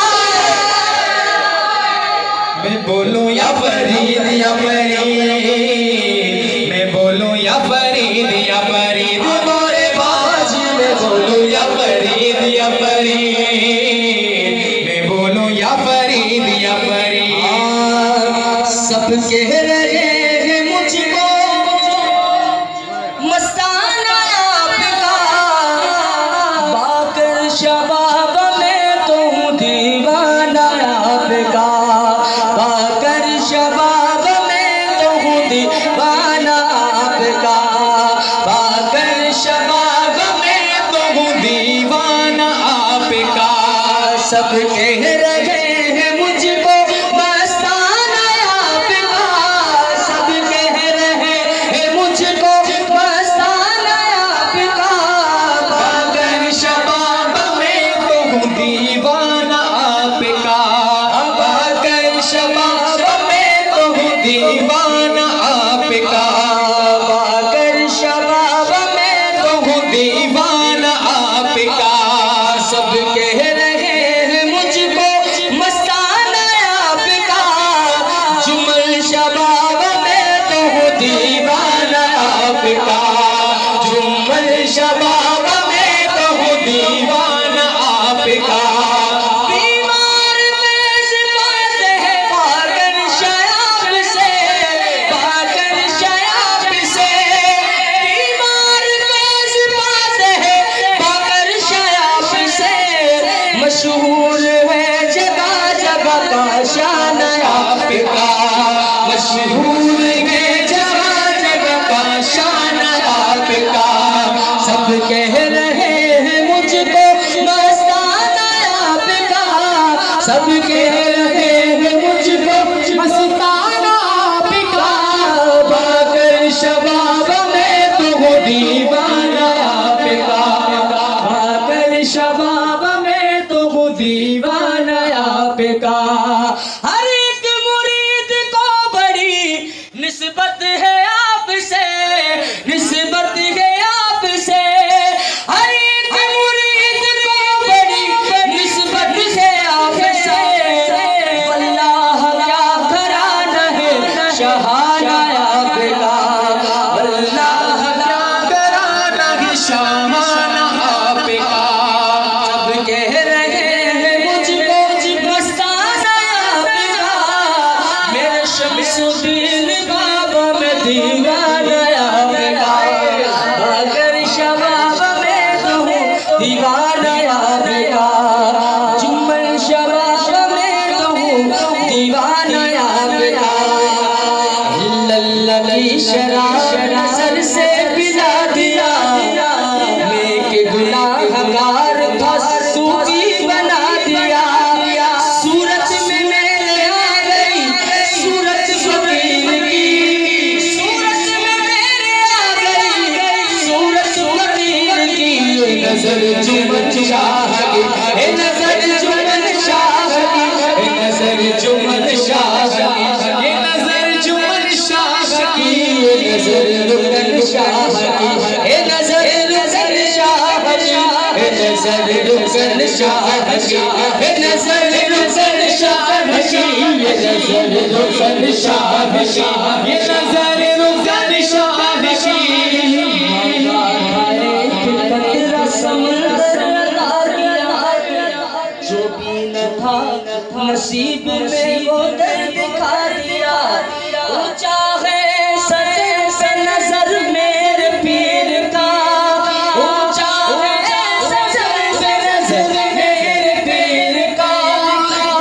मैं बोलूं या फरीद या फरीद मैं बोलूं या फरीद या फरीद मोरे बाजी मैं बोलूं या फरीद या फरीद मैं बोलूं या फरीद या फरीद। सब कह रहे हैं मुझको मस्ताना आपका, बाकर शबाब में तो हूँ दीवाना आपका, बाकर शबाब में तो हूँ दीवाना आपका, बाकर शबाब में तो हूँ दीवाना आपका। सब कह रहे हैं मुझको मस्ताना आपका, सब कह रहे हैं मुझको मस्ताना आपका, बाकर शबाब में तो हूँ दीवाना आपका, बाकर शबाब में तो हूँ दीवाना आपका, बाकर शबाब में तो हूँ दीवाना आपका। सब कह रहे हैं मुझको मस्ताना आपका, जुमल शबाब में तो हूँ दीवाना आपका, जुम्मल शबाब में तो हूँ दीवाना आपका। बीमार मेज़बान है बाकर शयाब से, बाकर शयाब से, बीमार मेज़बान है बाकर शयाब से, मशहूर है जगह जगह का शान आपका, मशहूर है जगह जगह का शान आपका। सब कह रहे हैं मुझको मस्ताना आपका, सब कह रहे हैं मुझको मस्ताना आपका, बाकर शबाब में तो हूँ दीवाना आपका, बाकर शबाब में तो हूँ दीवाना आपका। हर एक मुरीद को बड़ी निस्बत है आपसे, निस्बत है आपसे, हर एक मुरीद को बड़ी निस्बत है आपसे। अल्लाह क्या घराना है शहाना आपका, अल्लाह क्या घराना है शाहाना आपका। सब कह रहे हैं मुझको मस्ताना आपका, मेरे शमसुद्दीन बाबा में दीवाना आपका, बाकर शबाब में तो हूँ दीवाना आपका, जुम्मल शबाब में तो हूँ दीवाना आपका। लल्ला की शराब नजर से पिला दिया, नेक गुनाहगार सूफी बना दिया, सूरत में मेरे आ गई सूरत फकीर की, सूरत में मेरे आ गई सूरत फकीर की। ये नजर जुमन शाह की, ये नजर जुमन शाह की, ये नजर जुमन शाह की, ये नजर जुमन शाह की, ये नजर रुकन शाह की, ये नजर रुकन शाह की, ये नजर रुकन शाह की, ये नजर रुकन शाह की, ये नजर रुकन शाह की, ये नजर रुकन शाह की। जो भी न था नसीब में वो दर्द दिखा दिया, ऊंचा है सजे से नजर मेरे पीर का, ऊंचा है सजे से नजर मेरे पीर का।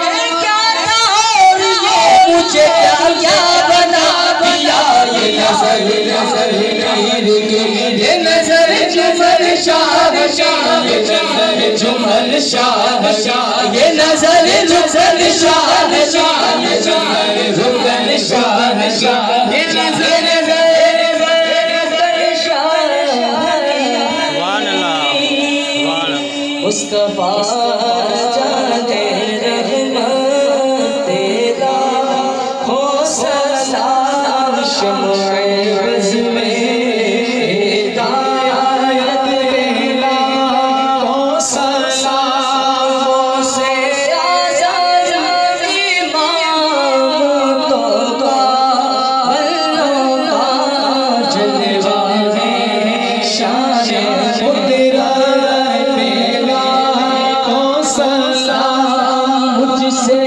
ये क्या था और ये मुझे क्या क्या बना दिया, ये नजर नजर पीर की, ये नजर जुमल शाह शाह, ये नजर जुमल शाह शाह, ये नजर जुमल शाह शाह, मुस्तफा जाने रहमत तेरा हो सलाम शम्ए बज़ में हिदायत तेरा हो सलाम से आज़ाद इमाम तो अल्लाह जलवा है शान तेरा मुझसे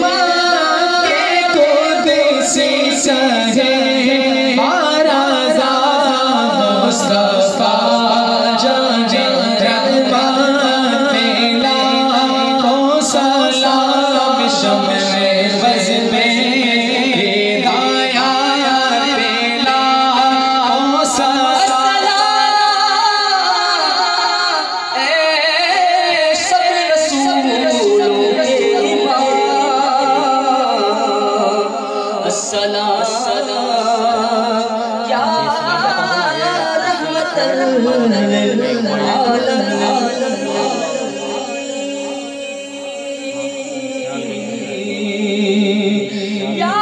मांगे को देसी सहे माराज़ा मुस्तफा जाने रहमत मेला को सलाम शम्ए बज़ में हिदायत मेला को सलाम सब रसूलों के या रहमतल लिल आलमीन या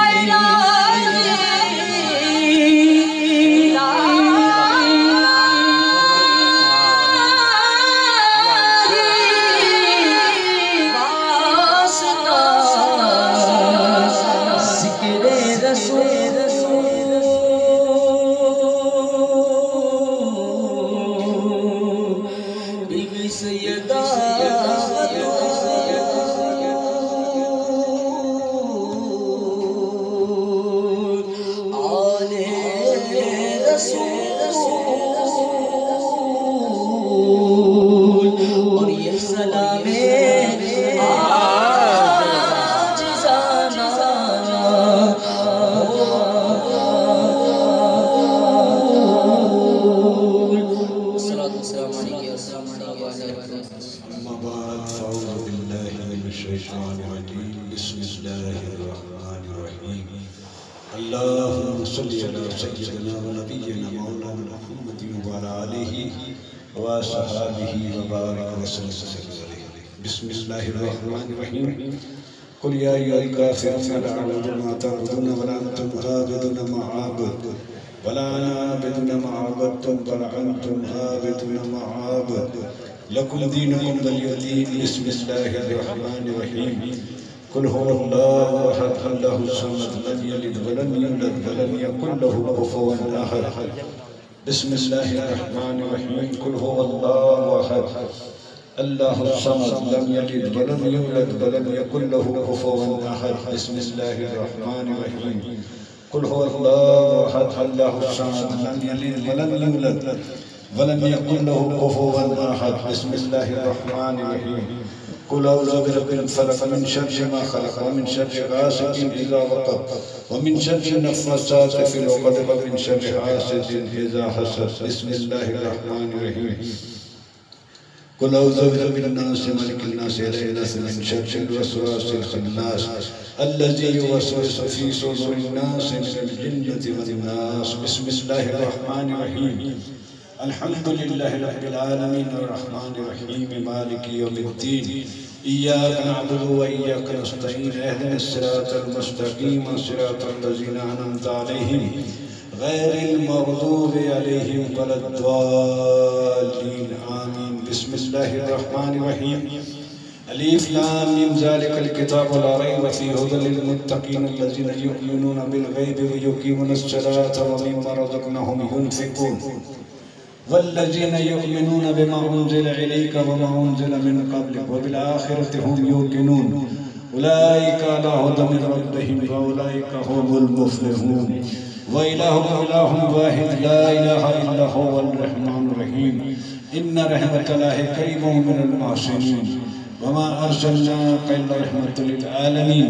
और ये सलामे आज जाना अल्लाहुम्मा सल्लि अला सय्यिदिना व नबिय्यिना मौलाना मुहम्मदिन व अला आलिहि व असहाबिहि व बारिक वसल्लम। बिस्मिल्लाहिर रहमानिर रहीम। कुल या अय्युहल काफिरून ला अअबुदु मा तअबुदून व ला अंतुम आबिदून मा अअबुदु व ला अना आबिदुन मा अअबदतुम व ला अंतुम आबिदून मा अअबुदु लकुम दीनुकुम वलिय दीन। बिस्मिल्लाहिर रहमानिर रहीम। कुल हुवल्लाहु अहद अल्लाहुस समद लम यलिद व लम यूलद व लम यकुल लहू कुफुवन अहद। बिस्मिल्लाहिर रहमानिर रहीम। कुल हुवल्लाहु अहद अल्लाहुस समद लम यलिद व लम यूलद व लम यकुल लहू कुफुवन अहद। बिस्मिल्लाहिर रहमानिर रहीम। कुल हुवल्लाहु अहद अल्लाहुस समद लम यलिद व लम यूलद व लम यकुल लहू कुफुवन अहद। बिस्मिल्लाहिर रहमानिर रहीम। कुल अऊज़ु बिरब्बिल फलक मिन शर्रि मा खलक व मिन शर्रि गासिकिन इज़ा वक़ब व मिन शर्रि नफ़्फ़ासाति फ़िल उक़द व मिन शर्रि हासिदिन इज़ा हसद। बिस्मिल्लाहिर रहमानिर रहीम। कुल अऊज़ु बिरब्बिन नास मलिकिन नास इलाहिन नास मिन शर्रिल वसवासिल खन्नास अल्लज़ी युवस्विसु फ़ी सुदूरिन नास मिनल जिन्नति वन नास। बिस्मिल्लाहिर रहमानिर रहीम। अल्हम्दुलिल्लाहि रब्बिल आलमीन अर्रहमानिर रहीम मालिकि यौमिद्दीन इय्याका नअबुदु व इय्याका नस्तईन इहदिनस सिरातल मुस्तक़ीम सिरातल लज़ीना अनअमता अलैहिम गैरिल मग़दूबि अलैहिम वलद्दाल्लीन आमीन। बिस्मिल्लाहिर रहमानिर रहीम। अलिफ लाम मीम ज़ालिकल किताबु ला रैब फ़ीहि हुदल लिल मुत्तक़ीन अल्लज़ीना युमिनूना बिल ग़ैबि व युक़ीमूनस सलाता व मिम्मा रज़क़नाहुम युनफ़िक़ून वल्लज़ीना युमिनून बिमा उन्ज़िला इलैका व मा उन्ज़िला मिन क़ब्लिक व बिल आख़िरति हुम यूक़िनून उलाइका अला हुदन मिन रब्बिहिम व उलाइका हुमुल मुफ़्लिहून। व इलाहुकुम इलाहुन वाहिद ला इलाहा इल्ला हुवल रहमानुर रहीम। इन्ना रहमतल्लाहि क़रीबुम मिनल मुहसिनीन व मा अर्सलनाका इल्ला रहमतल लिल आलमीन।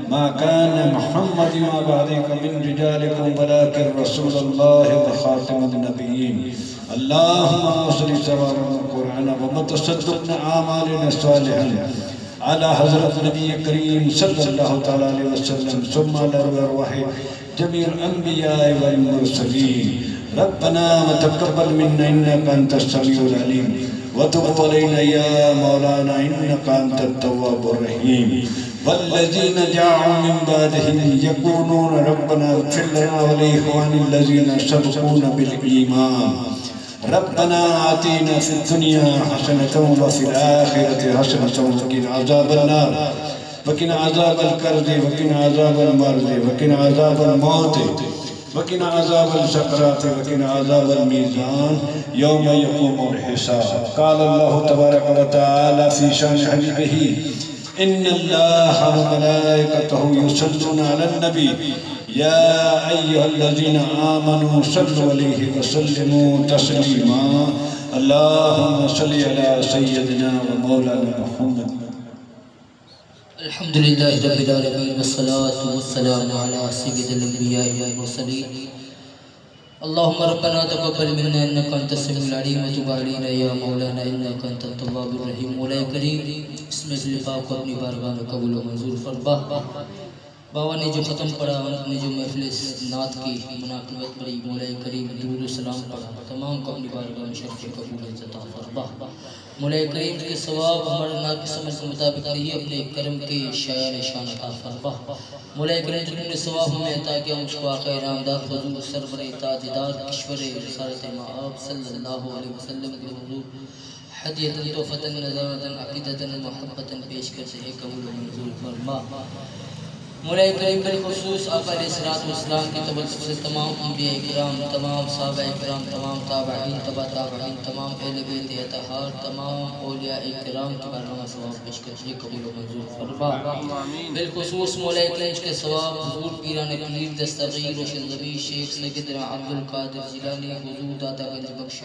मा काना मुहम्मदुन अबा अबैका मिन रिजालिकुम वलाकिन रसूलुल्लाहि व ख़ातिमुन नबिय्यीन। अल्लाहुम्मा सल्लि सवाअन कुरआन व मुतसद्दिक़न आमालिना सालिहन अला हज़रत नबी करीम सल्लल्लाहु तआला अलैहि वसल्लम सुम्मा अला अरवाहि जमीउल अंबिया वल मुरसलीन। रब्बना तक़ब्बल मिन्ना इन्नका अंतस समीउल अलीम व तुब अलैना या मौलाना इन्नका अंतत तव्वाबुर रहीम। वल्लज़ीना जाअू मिन बादिहिम यक़ूलूना रब्बना इग़फ़िर लना व लिइख़वानिल लज़ीना सबक़ूना बिल ईमान। रब्बना आतिना फिद दुनिया हसनतन व फिल आखिरति हसनतन व क़िना अज़ाबन नार वक़िना अज़ाबल कर्ज़ि वक़िना अज़ाबल मर्ज़ि वक़िना अज़ाबल मौति वक़िना अज़ाबल सकराति वक़िना अज़ाबल मीज़ान यौम यक़ूमुल हिसाब। क़ाल अल्लाहु तबारक व तआला फ़ी शान हबीबिही इन्नल्लाहा व मलाइकतहु युसल्लूना अलन नबी या अय्युहल्लज़ीना आमनू सल्लु अलैहि व सल्लिमू तस्लीमा। अल्लाहुम्मा सल्लि अला सय्यिदिना व मौलाना मुहम्मद। अल्हम्दुलिल्लाहि रब्बिल आलमीन वस्सलातु वस्सलामु अला सय्यिदिल अंबिया वल मुरसलीन। अल्लाहुम्मा रब्बना तक़ब्बल मिन्ना इन्नका अंतस समीउल अलीम व तुब अलैना या मौलाना इन्नका अंतत तव्वाबुर रहीम। मौला करीम इसमें पाक को अपनी बारगाह में कबूल व मंजूर फरमा। बाबा ने जो ख़त्म पढ़ा, उन्होंने जो महफिल नात की मुनाक़बत पढ़ी, मौला करीम दुरूद सलाम पढ़ा, तमाम को अपनी बारगाह में शर्फ़ कबूल अता फरमा। मौला करीम के सवाब हमारे नात की समझ के मुताबिक नहीं, अपने करम के शाया निशान अता फरमा। मौला करीम जिन्होंने सवाब हमें अता किया, उसको आक़ा नामदार हुज़ूर सरवर ताजदार किश्वर रिसालत मआब सल्लल्लाहु अलैहि वसल्लम के हुज़ूर हदियतन तोहफ़तन नज़ारतन अक़ीदतन मुहब्बतन पेश करते हैं, कबूल व मंजूर फरमा। मौला करीम बिलख़ुसूस आक़ा अलैहिस्सलाम की तवज्जुह से तमाम अंबिया इकराम, तमाम सहाबा इकराम, तमाम ताबईन, तबा ताबईन, तमाम अहले बैत अतहार, तमाम औलिया इकराम के बारे में सवाब पेश करके कबूल व मंजूर फरमा। बिलख़ुसूस मौला करीम के सवाब हुज़ूर पीरान पीर दस्तगीर रोशन ज़बी शेख सैयदना अब्दुल कादिर जिलानी, हुज़ूर दातागंज बख्श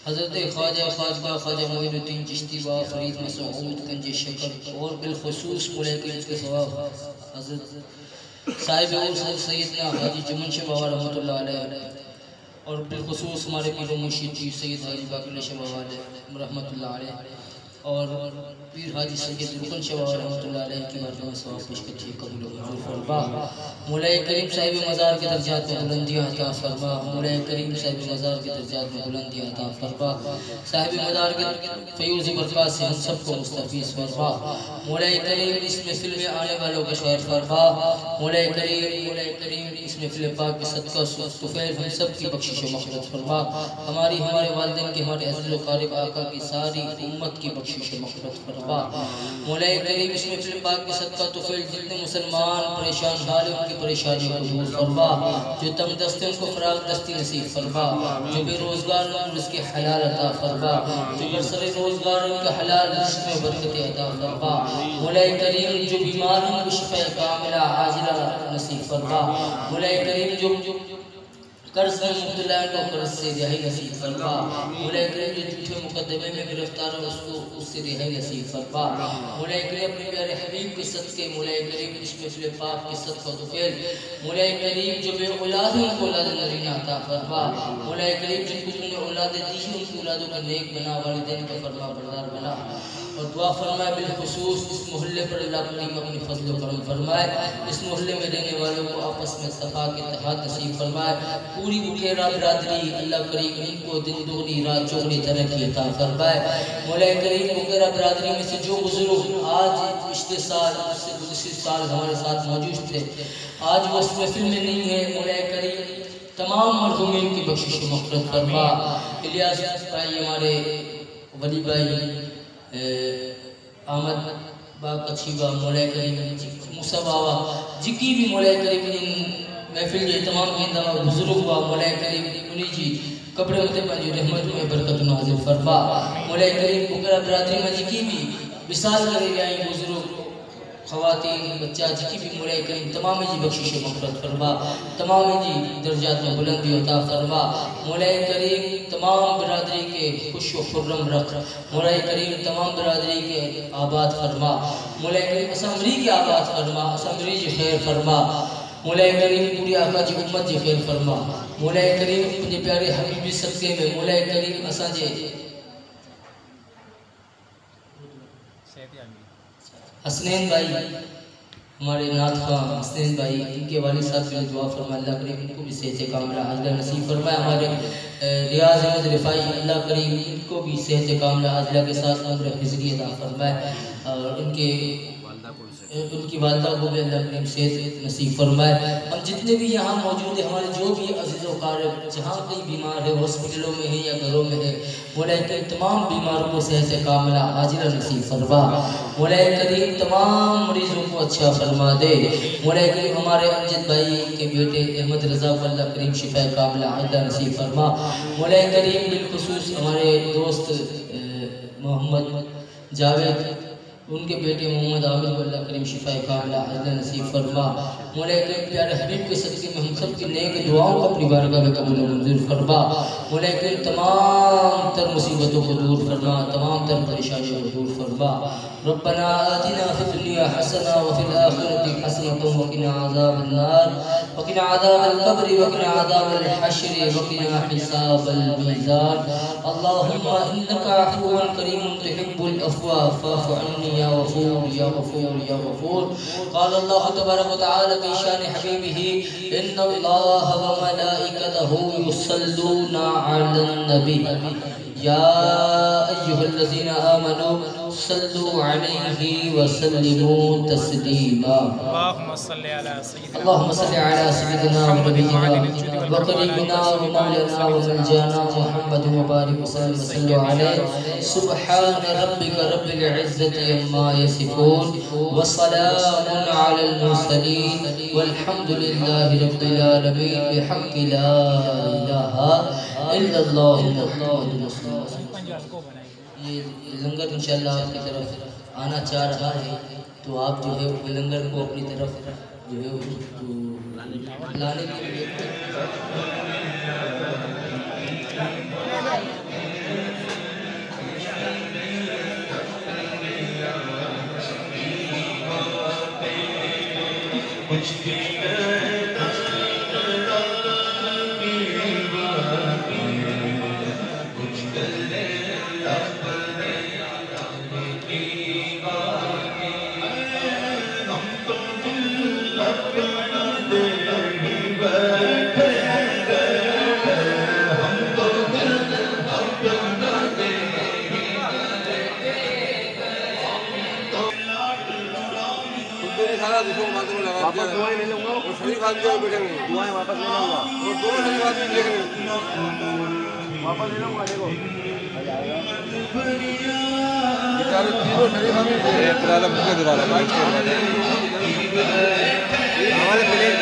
हज़रत ख्वाजा ख्वाजा ख्वाजा मोइनुद्दीन चिश्ती व फरीद मसऊद गंज शकर और बिलख़ुसूस मौला करीम के सवाब हज़रत साहिब उर्स सैयदना हाजी चमन शाह बाबा रहमतुल्लाह अलैह और बिलख़ुसूस हमारे पीर मुर्शिद पीर सैयद हाजी बाक़िर शाह बाबा रहमतुल्लाह अलैह और पीर हाजी सैयद रुकन शाह बाबा रहमतुल्लाह अलैह की बारगाह में सवाब पेश करके कबूल व मंजूर फरमा। मौला करीम साहिब मज़ार के दर्जात में बुलंदियाँ अता फरमा। मौला करीम साहिब मज़ार के दर्जात में बुलंदियाँ अता फरमा। साहिब मज़ार के फ़यूज़ बरक़ात से हम सबको मुस्तफ़ीज़ फरमा। मौला करीम इस महफ़िल में आने वालों का खैर फरमा। मौला करीम इस महफ़िल पाक के सदका तुफ़ैल हम सब की बख्शिश व मग़फ़िरत फरमा। हमारे वालिदैन की, हमारे अज़ीज़ व क़ारिब आका की सारी उम्मत की बख्शिश व मग़फ़िरत फरमा। मौला करीम इस महफ़िल पाक के सदका तुफ़ैल जितने मुसलमान परेशान हाल हैं उनकी परेशानियों को दूर फरमा। जो तंग दस्ते उनको फ़राग़ दस्ती नसीब फरमा। जो बेरोज़गार उनके हलाल अता फरमा। जो बरसरे रोज़गार उनके हलाल रिज़्क़ में बरकत अता फरमा। मौला करीम जो बीमार हैं उनको शिफ़ा कामिला आजिला नसीब फरमा। मौला करीम जो कर्ज में मुब्तला है उनको कर्ज से रिहाई नसीब फरमा। मौला करीम जो झूठे मुकदमे में गिरफ्तार है उससे रिहाई नसीब फरमा। मौला करीम अपने प्यारे हबीब के सदक़े मौला करीम इस महफ़िल पाक के सदक़ा तुफ़ैल मौला करीम जो बे औलाद हैं उनको औलाद नरीना अता फरमा। मौला करीम जिनको तुमने औलाद दी है उनकी औलादों का नेक बना, वालिदैन का फरमा बरदार बना और दुआ फरमाए। बिलख़ुसूस इस मोहल्ले पर अल्लाह करीम अपनी फज़ल व करम फरमाए। इस मोहल्ले में रहने वालों को आपस में इत्तेफ़ाक़ इत्तेहाद नसीब फरमाए। पूरी बुखेरा बिरादरी अल्लाह करीम इनको दिन दुगनी रात चौगनी तरक्की अता फरमाए। मौला करीम बुखेरा बिरादरी में से जो बुज़ुर्ग आज पिछले साल उससे गुज़िश्ते साल हमारे साथ मौजूद थे, आज वो इस महफ़िल में नहीं है, मौला करीम तमाम मरहूमीन की बख्शिश व मग़फ़िरत फरमा। इलियास भाई, हमारे वली भाई, अहमद बाक़ीबा, मौला करीम मूसा बाबा जिकी भी मौला करीम महफिल जो तमाम केंदा बुजुर्ग हुआ मौला करीम उन्हीं जी कब्र में पंहिंजी रहमत में बरकत नाज़िल फरमा। मौला करीम बुकरा बिरादरी में जिकी भी विसाल करे आई बुजुर्ग ख़वातीन बच्चा जिकी भी मौला करीम तमाम जी बख्शिश मग़फ़िरत फरमा, तमाम जी दर्जात में बुलंदी अता फरमा। मौला करीम तमाम बिरादरी के खुश व खुर्रम रख। मौला करीम तमाम बिरादरी के आबाद फरमा। मौला करीम असमरी के आबाद फरमा, असमरी जी खैर फरमा। मौला करीम पूरी आका जी उम्मत जी खैर फरमा। मौला करीम अपने प्यारे हबीबी सदक़े में मौला करीम असांजे हसनैन भाई हमारे नाथ खां हसनैन भाई, इनके वालिद साहब के लिए दुआ फरमाए, अल्लाह करीम इनको भी सेहत कामिला आजिला नसीब फरमाए। हमारे रियाज अहमद रिफाई, अल्लाह करीम इनको भी सेहत कामिला आजिला के साथ उम्र हिजरी अता फरमाए और उनकी वालदा को भी अल्लाह करीम सेहत नसीब फरमाए। हम जितने भी यहाँ मौजूद हैं, हमारे जो भी अजीज़ व क़ारिब जहाँ कहीं बीमार है, हॉस्पिटलों में है या घरों में है, मौला करीम तमाम बीमारों को सेहत कामिला आजिला नसीब फरमा। मौला करीम तमाम मरीज़ों को अच्छा फरमा दे। मौला करीम हमारे अमजद भाई के बेटे अहमद रज़ा को अल्लाह करीम शिफा कामिला आजिला नसीब फरमा। मौला करीम बिलखुसूस हमारे दोस्त मोहम्मद जावेद, उनके बेटे मोहम्मद आमिर को अल्लाह करीम शिफा कामिला आजिला नसीब फरमा। मौला करीम प्यारे हबीब के सदक़े में हम सब की नेक दुआओं को अपनी बारगाह में कबूल मंजूर फरमा। मौला करीम तमाम तर मुसीबतों को दूर फरमा, तमाम तर परेशानियों को दूर फरमा। रब्बना आतिना फिद दुनिया हसना व फिल आखिरति हसनतन व क़िना अज़ाबन्नार व क़िना अज़ाबल क़ब्र व क़िना अज़ाबल हश्र व क़िना हिसाबल मीज़ान। अल्लाहुम्मा इन्नका अफ़ुव्वुन करीमुन तुहिब्बुल अफ़्वा फ़अफ़ु अन्नी या गफ़ूर या गफ़ूर या गफ़ूर। क़ाल अल्लाहु तबारक व तआला फ़ी शान हबीबिही इन्नल्लाहा व मलाइकतहु युसल्लूना अलन नबी या अय्युहल्लज़ीना आमनू सल्लू अलैहि व सल्लिमू तस्लीमा। अल्लाहुम्मा सल्लि अला सय्यिदिना व नबियिना व क़रीबिना व मौलाना व मलजाना मुहम्मद व बारिक व सल्लु अलैहि। सुब्हान रब्बिका रब्बिल इज़्ज़ति अम्मा यसिफून व सलामुन अलल मुरसलीन वल्हम्दुलिल्लाहि रब्बिल आलमीन बिहक़्क़ि ला इलाहा इल्लल्लाह मुहम्मदुर रसूलुल्लाह। ये लंगर इंशाअल्लाह आपकी तरफ आना चाह रहा है, तो आप जो है वो लंगर को अपनी तरफ जो है वो लाने के लिए वापस दुआएं ले लूंगा और सभी आदमी बैठेंगे, दुआएं वापस ले लूंगा और दोनों सभी आदमी देखेंगे, वापस ले लूंगा। देखो बेचारे तीनों शरीफ आदमी पुराना मुझे दिला रहा है हमारे प्लेट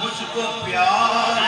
मुझको प्यार